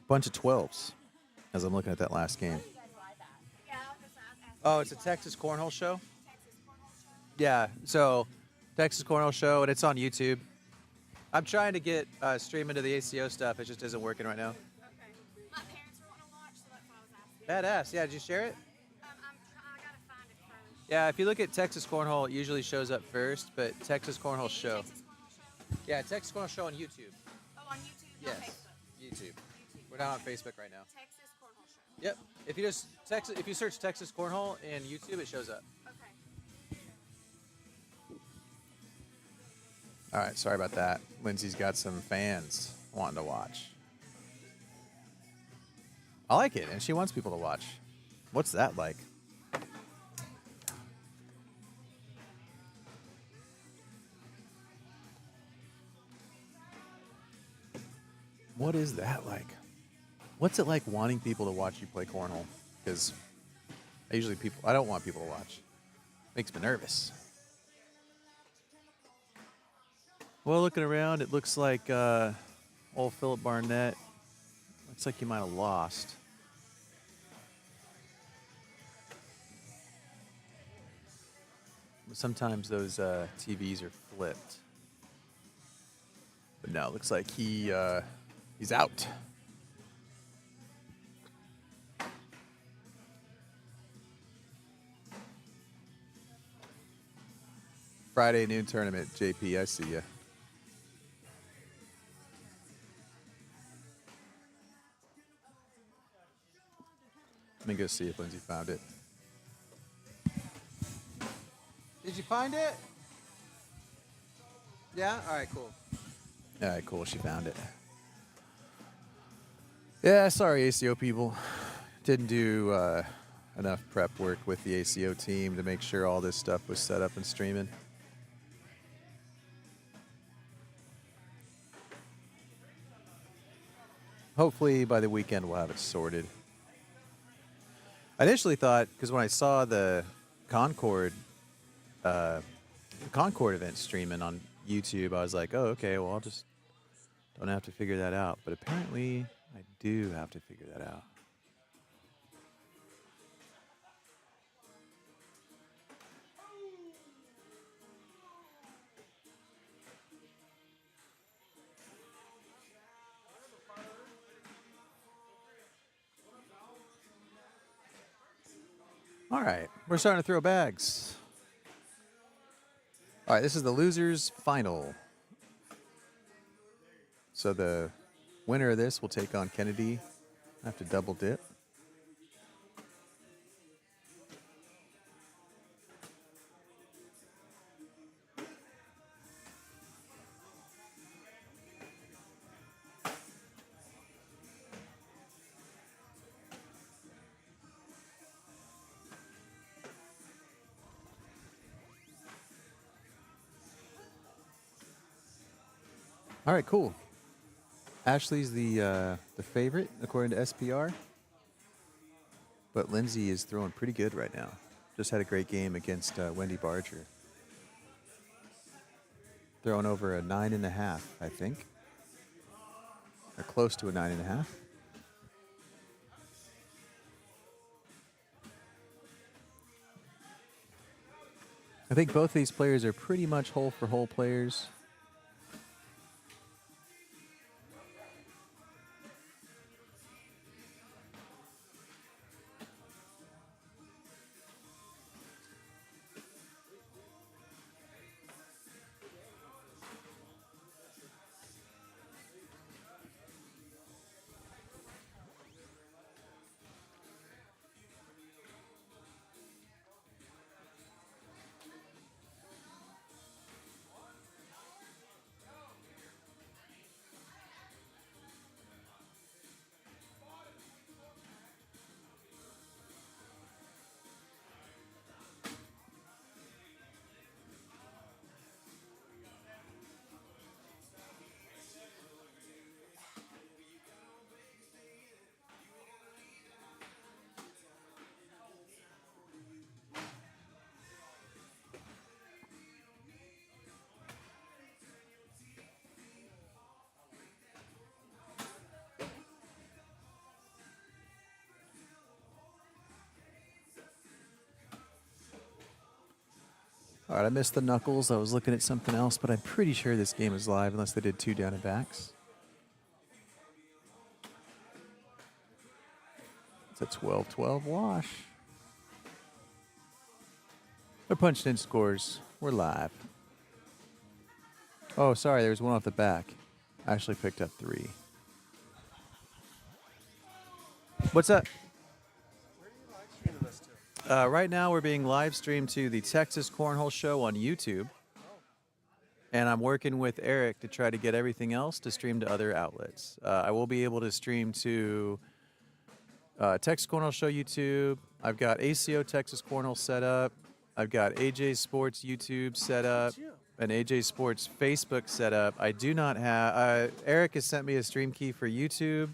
Bunch of 12s as I'm looking at that last game. Oh, it's a Texas Cornhole Show? Yeah, so Texas Cornhole Show, and it's on YouTube. I'm trying to get streaming to the ACO stuff. It just isn't working right now. Badass. Yeah, did you share it? I gotta find it first. Yeah, if you look at Texas Cornhole, it usually shows up first, but Texas Cornhole Show. Yeah, Texas Cornhole Show on YouTube. Oh, on YouTube? Yes. YouTube. We're not on Facebook right now. Texas Cornhole Show. Yep. If you search Texas Cornhole in YouTube, it shows up. Okay. All right, sorry about that. Lindsay's got some fans wanting to watch. I like it, and she wants people to watch. What's that like? What is that like? What's it like wanting people to watch you play cornhole? Because I don't want people to watch. Makes me nervous. Well, looking around, it looks like old Philip Barnett. Looks like he might have lost. Sometimes those TVs are flipped. But no, it looks like he's out. Friday noon tournament, JP, I see ya. Let me go see if Lindsay found it. Did you find it? Yeah? All right, cool. All right, cool. She found it. Yeah, sorry, ACO people. Didn't do enough prep work with the ACO team to make sure all this stuff was set up and streaming. Hopefully by the weekend we'll have it sorted. I initially thought, because when I saw the Concord event streaming on YouTube, I was like, oh, okay, well, I'll just don't have to figure that out. But apparently I do have to figure that out. All right, we're starting to throw bags. All right, this is the losers final. So the winner of this will take on Kennedy. I have to double dip. All right, cool. Ashley's the favorite according to SPR, but Lindsay is throwing pretty good right now. Just had a great game against Wendy Barger, throwing over a 9.5, I think, or close to a 9.5. I think both these players are pretty much hole for hole players. All right, I missed the knuckles. I was looking at something else, but I'm pretty sure this game is live unless they did 2 down and backs. It's a 12-12 wash. They're punched in scores. We're live. Oh, sorry, there was one off the back. I actually picked up 3. What's up? Right now, we're being live streamed to the Texas Cornhole Show on YouTube. And I'm working with Eric to try to get everything else to stream to other outlets. I will be able to stream to Texas Cornhole Show YouTube. I've got ACO Texas Cornhole set up. I've got AJ Sports YouTube set up and AJ Sports Facebook set up. I do not have. Eric has sent me a stream key for YouTube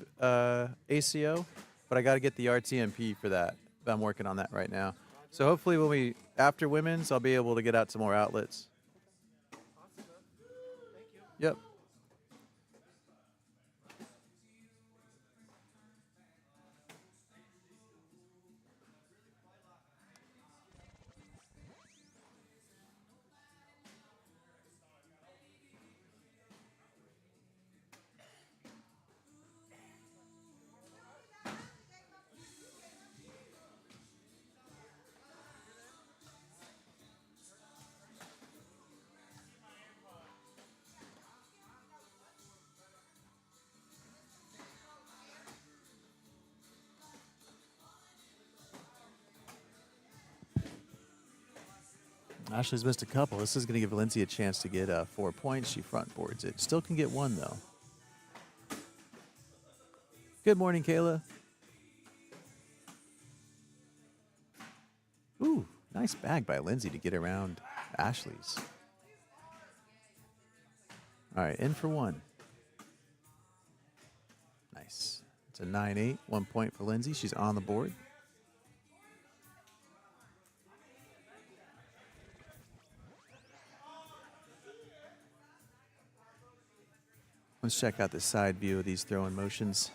ACO, but I got to get the RTMP for that. I'm working on that right now. So hopefully, when we after women's, I'll be able to get out to more outlets. Yep. Ashley's missed a couple. This is going to give Lindsay a chance to get 4 points. She front boards it. Still can get one, though. Good morning, Kayla. Ooh, nice bag by Lindsay to get around Ashley's. All right, in for one. Nice. It's a 9-8. 1 point for Lindsay. She's on the board. Let's check out the side view of these throwing motions.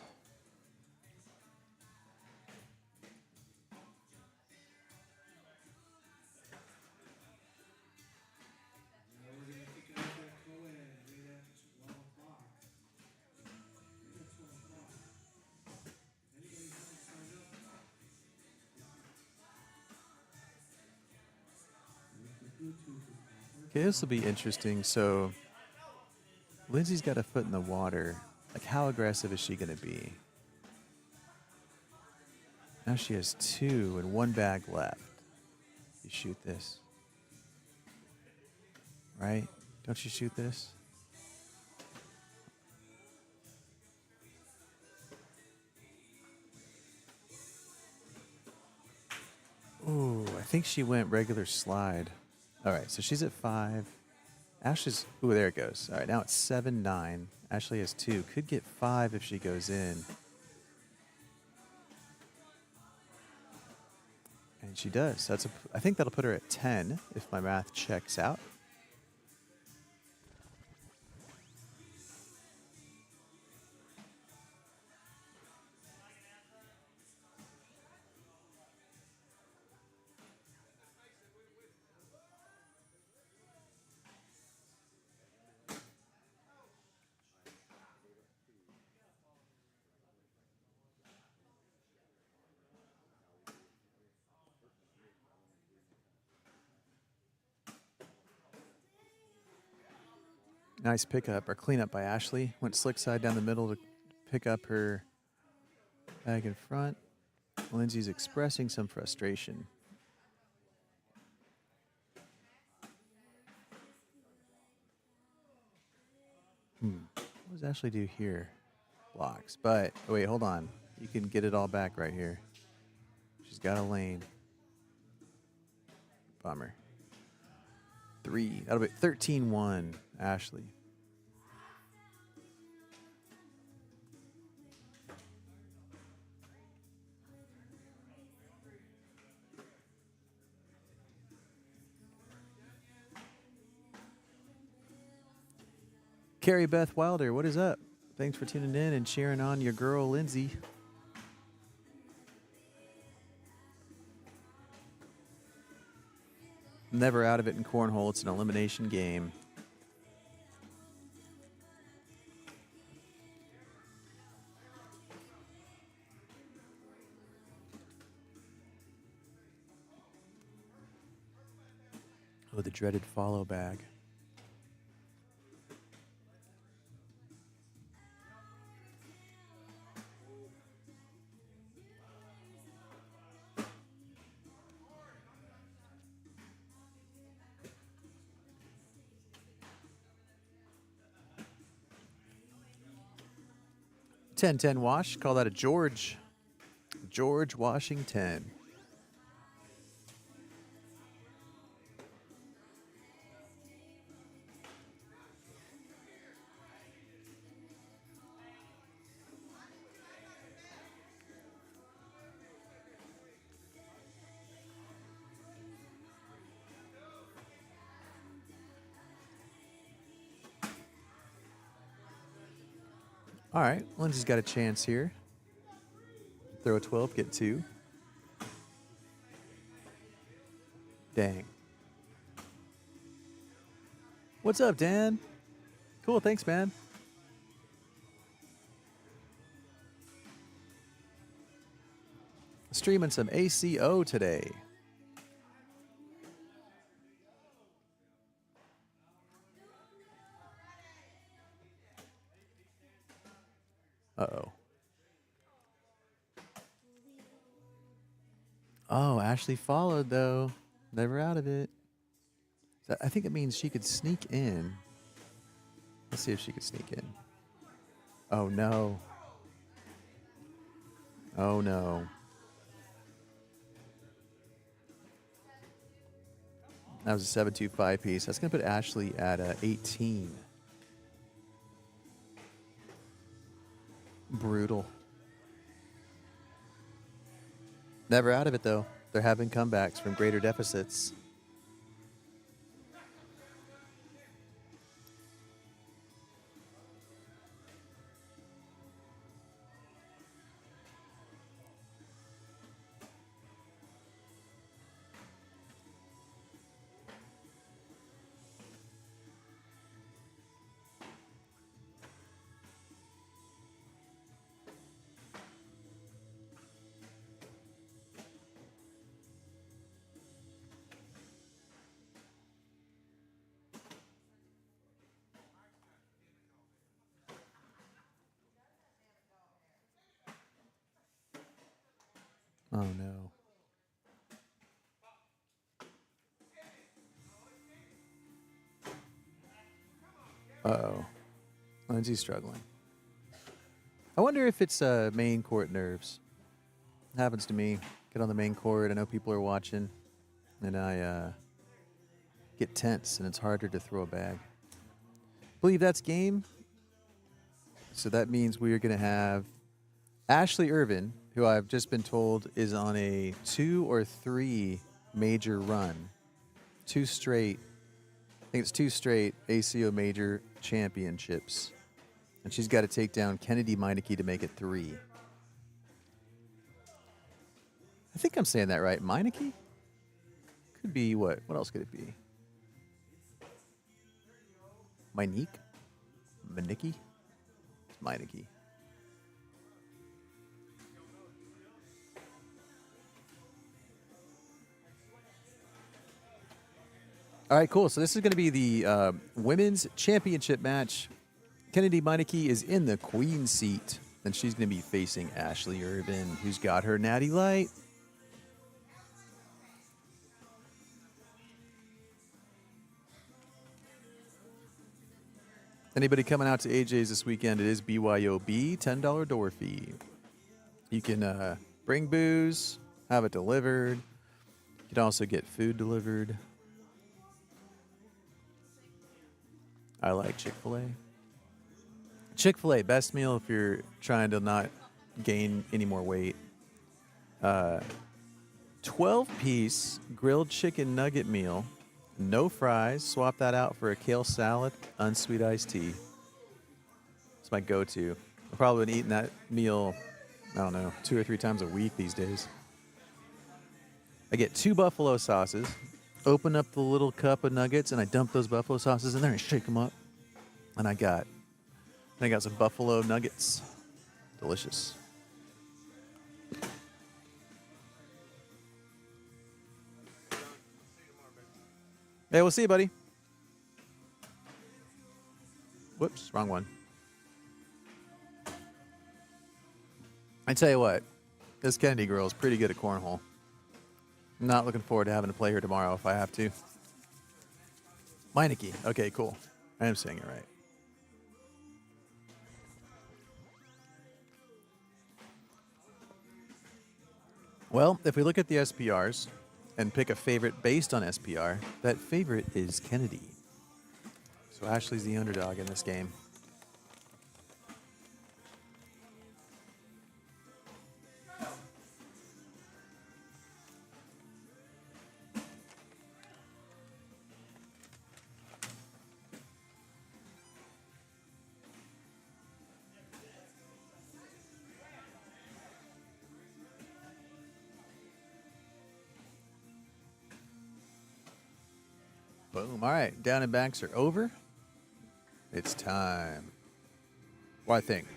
Okay, this will be interesting. So Lindsay's got a foot in the water. Like, how aggressive is she going to be? Now she has 2 and 1 bag left. You shoot this. Right? Don't you shoot this? Ooh, I think she went regular slide. All right, so she's at 5. Ashley's, ooh, there it goes. All right, now it's 7-9. Ashley has 2. Could get 5 if she goes in. And she does. I think that'll put her at 10 if my math checks out. Nice pickup or cleanup by Ashley. Went slick side down the middle to pick up her bag in front. Lindsay's expressing some frustration. What does Ashley do here? Blocks. But, oh wait, hold on. You can get it all back right here. She's got a lane. Bummer. 3. That'll be 13-1, Ashley. Carrie Beth Wilder, what is up? Thanks for tuning in and cheering on your girl, Lindsay. Never out of it in cornhole. It's an elimination game. Oh, the dreaded follow bag. Ten wash. Call that a George. George Washington. All right, Lindsay's got a chance here. Throw a 12, get 2. Dang. What's up, Dan? Cool, thanks, man. Streaming some ACO today. Uh-oh. Oh, Ashley followed, though. Never out of it. I think it means she could sneak in. Let's see if she could sneak in. Oh, no. Oh, no. That was a 725 piece. That's going to put Ashley at 18. Brutal. Never out of it, though. They're having comebacks from greater deficits. Oh, no. Uh-oh. Lindsay's struggling. I wonder if it's main court nerves. It happens to me. Get on the main court. I know people are watching. And I get tense, and it's harder to throw a bag. Believe that's game. So that means we are going to have Ashley Irvin, who I've just been told is on a 2 or 3 major run. 2 straight. I think it's 2 straight ACO major championships. And she's got to take down Kennedy Meineke to make it 3. I think I'm saying that right. Meineke? Could be what? What else could it be? Meineke? Meineke? It's Meineke. All right, cool. So this is going to be the women's championship match. Kennedy Meineke is in the queen seat. Then she's going to be facing Ashley Irvin, who's got her natty light. Anybody coming out to AJ's this weekend, it is BYOB, $10 door fee. You can bring booze, have it delivered. You can also get food delivered. I like Chick-fil-A. Chick-fil-A, best meal if you're trying to not gain any more weight. 12-piece grilled chicken nugget meal. No fries. Swap that out for a kale salad, unsweet iced tea. It's my go-to. I've probably been eating that meal, I don't know, 2 or 3 times a week these days. I get 2 buffalo sauces, open up the little cup of nuggets, and I dump those buffalo sauces in there and shake them up. And I got some buffalo nuggets. Delicious. Hey, we'll see you, buddy. Whoops, wrong one. I tell you what, this Kennedy girl is pretty good at cornhole. I'm not looking forward to having to play her tomorrow if I have to. Meineke. Okay, cool. I am saying it right. Well, if we look at the SPRs and pick a favorite based on SPR, that favorite is Kennedy. So Ashley's the underdog in this game. Boom. All right. Down and backs are over. It's time. Well, I think.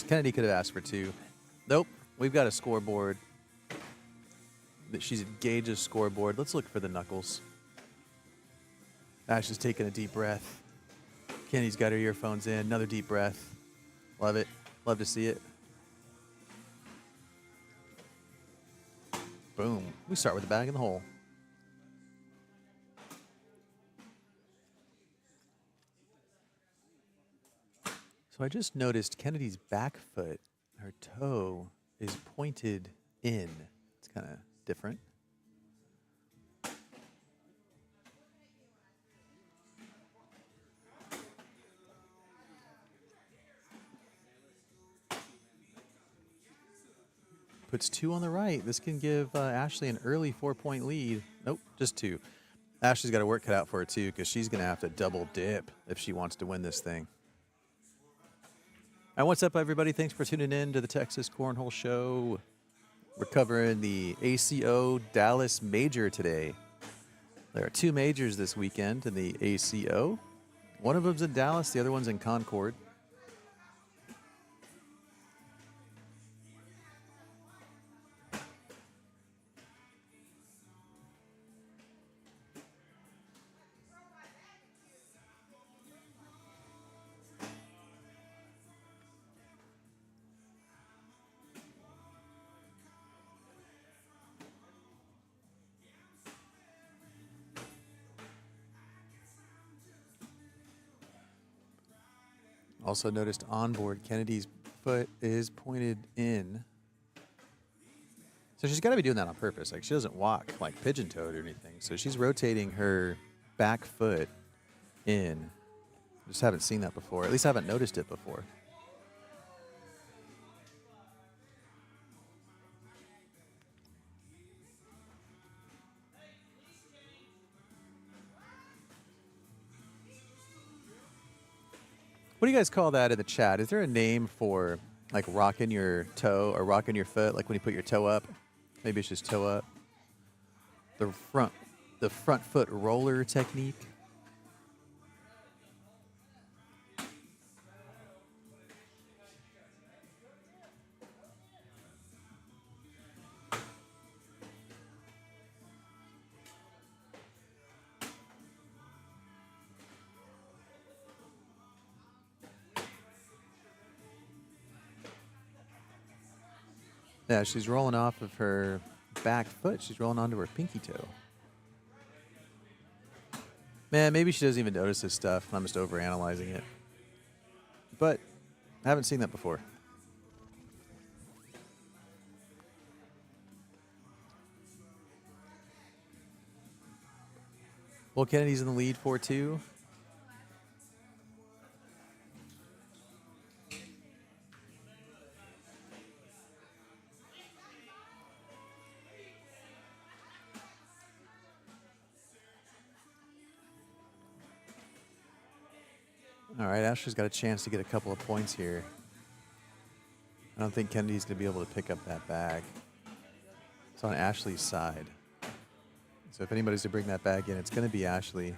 Kennedy could have asked for 2. Nope. We've got a scoreboard. She's at Gage's scoreboard. Let's look for the knuckles. Ash is taking a deep breath. Kenny's got her earphones in. Another deep breath. Love it. Love to see it. Boom. We start with the bag in the hole. So I just noticed Kennedy's back foot, her toe is pointed in. It's kind of different. Puts 2 on the right. This can give Ashley an early 4-point lead. Nope, just 2. Ashley's got a work cut out for her, too, because she's going to have to double dip if she wants to win this thing. And what's up, everybody? Thanks for tuning in to the Texas Cornhole Show. We're covering the ACO Dallas Major today. There are 2 majors this weekend in the ACO. One of them's in Dallas, the other one's in Concord. Also noticed on board, Kennedy's foot is pointed in. So she's got to be doing that on purpose. Like, she doesn't walk like pigeon-toed or anything. So she's rotating her back foot in. Just haven't seen that before. At least I haven't noticed it before. What do you guys call that in the chat? Is there a name for like rocking your toe or rocking your foot, like when you put your toe up? Maybe it's just toe up. The front foot roller technique. Yeah, she's rolling off of her back foot. She's rolling onto her pinky toe. Man, maybe she doesn't even notice this stuff. I'm just overanalyzing it. But I haven't seen that before. Well, Kennedy's in the lead 4-2. All right, Ashley's got a chance to get a couple of points here. I don't think Kennedy's going to be able to pick up that bag. It's on Ashley's side. So if anybody's to bring that bag in, it's going to be Ashley.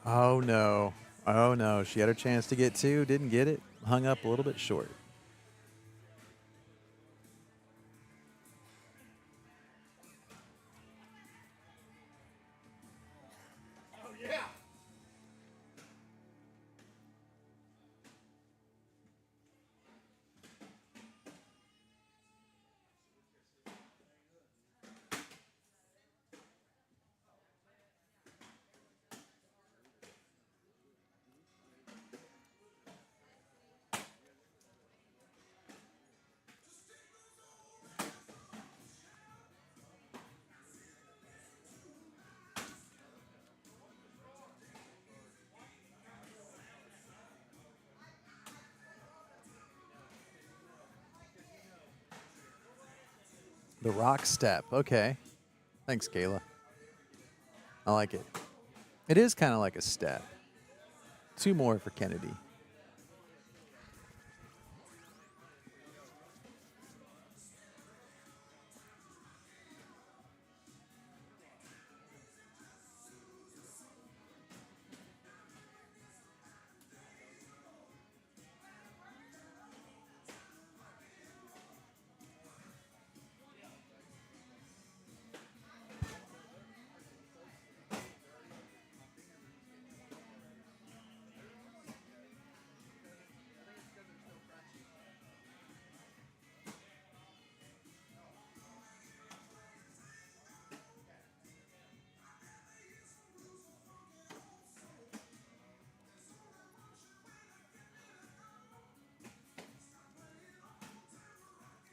Oh, no. Oh, no. She had her chance to get 2, didn't get it. Hung up a little bit short. Oh, yeah. The rock step. Okay. Thanks, Kayla. I like it. It is kind of like a step. 2 more for Kennedy.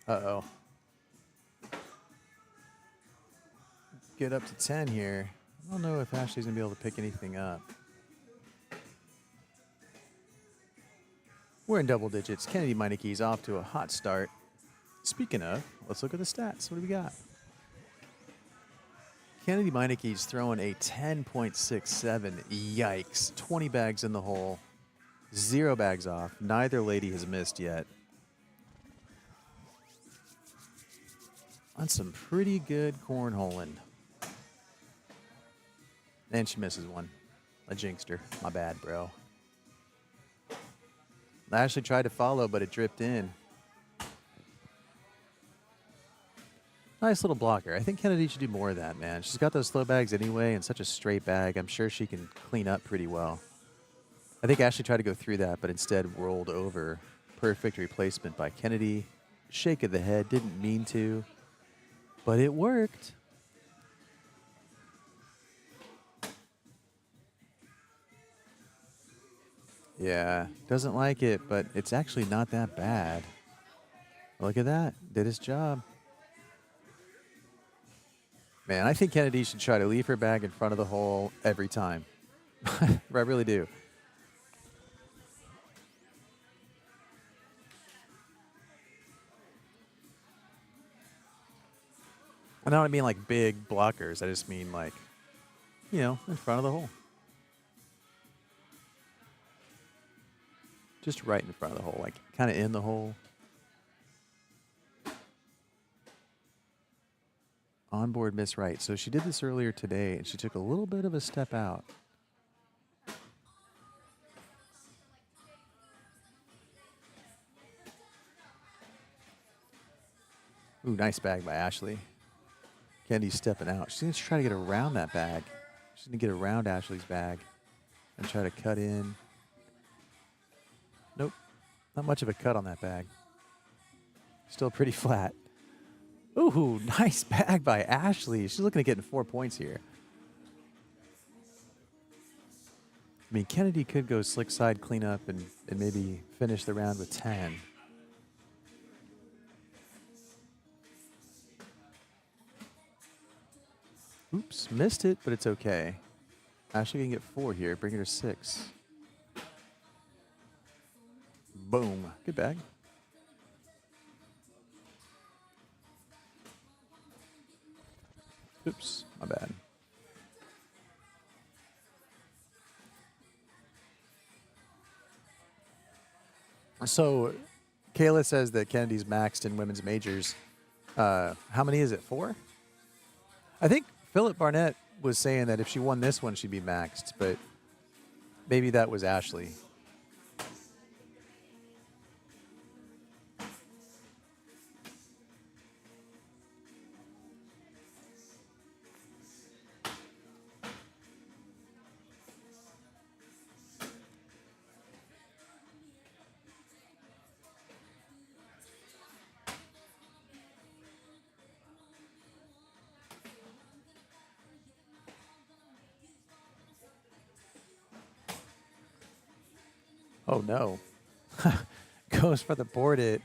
Uh-oh. Get up to 10 here. I don't know if Ashley's going to be able to pick anything up. We're in double digits. Kennedy Meinecke's off to a hot start. Speaking of, let's look at the stats. What do we got? Kennedy Meinecke's throwing a 10.67. Yikes. 20 bags in the hole. 0 bags off. Neither lady has missed yet. On some pretty good cornholing. And she misses one. I jinxed her. My bad, bro. I actually tried to follow, but it dripped in. Nice little blocker. I think Kennedy should do more of that, man. She's got those slow bags anyway and such a straight bag. I'm sure she can clean up pretty well. I think Ashley tried to go through that, but instead rolled over. Perfect replacement by Kennedy. Shake of the head. Didn't mean to. But it worked. Yeah, doesn't like it, but it's actually not that bad. Look at that. Did his job. Man, I think Kennedy should try to leave her bag in front of the hole every time. I really do. And I don't mean like big blockers. I just mean like, you know, in front of the hole. Just right in front of the hole, like kind of in the hole. Onboard miss right. So she did this earlier today, and she took a little bit of a step out. Ooh, nice bag by Ashley. Kennedy's stepping out. She's going to try to get around that bag. She's going to get around Ashley's bag and try to cut in. Nope. Not much of a cut on that bag. Still pretty flat. Ooh, nice bag by Ashley. She's looking at getting 4 points here. I mean, Kennedy could go slick side cleanup and maybe finish the round with 10. Oops, missed it, but it's okay. Ashley can get 4 here, bring her to 6. Boom. Good bag. Oops, my bad. So, Kayla says that Kennedy's maxed in women's majors. How many is it? 4? I think Philip Barnett was saying that if she won this one, she'd be maxed, but maybe that was Ashley. Oh no. Goes for the board it.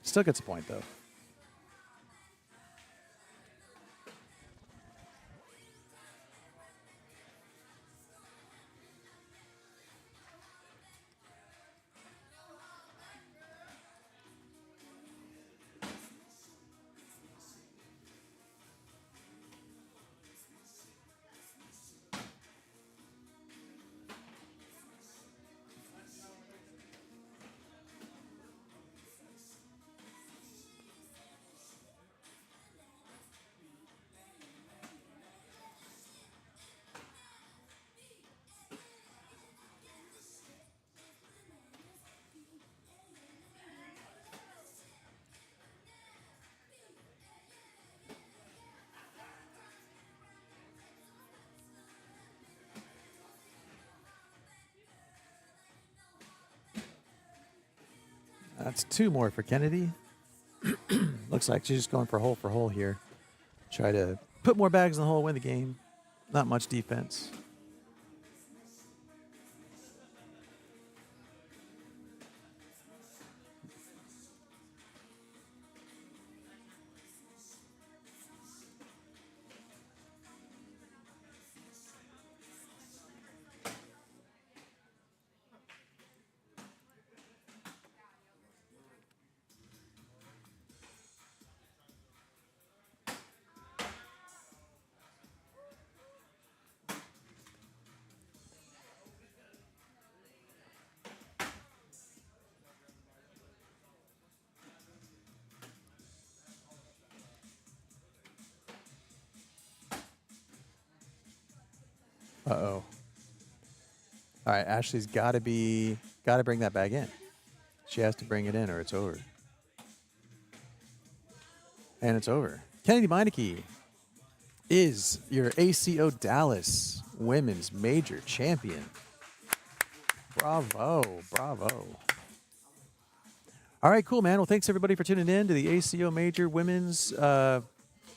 Still gets a point though. That's 2 more for Kennedy. Looks like she's just going for hole here. Try to put more bags in the hole, win the game. Not much defense. Uh-oh. All right, Ashley's got to bring that bag in. She has to bring it in or it's over. And it's over. Kennedy Meineke is your ACO Dallas Women's Major Champion. Bravo, bravo. All right, cool, man. Well, thanks everybody for tuning in to the ACO Major Women's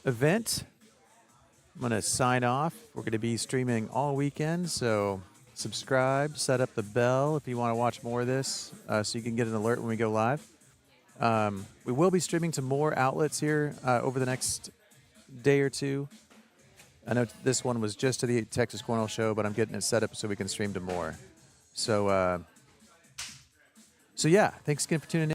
event. I'm going to sign off. We're going to be streaming all weekend, so subscribe, set up the bell if you want to watch more of this so you can get an alert when we go live. We will be streaming to more outlets here over the next day or two. I know this one was just to the Texas Cornhole Show, but I'm getting it set up so we can stream to more. So yeah, thanks again for tuning in.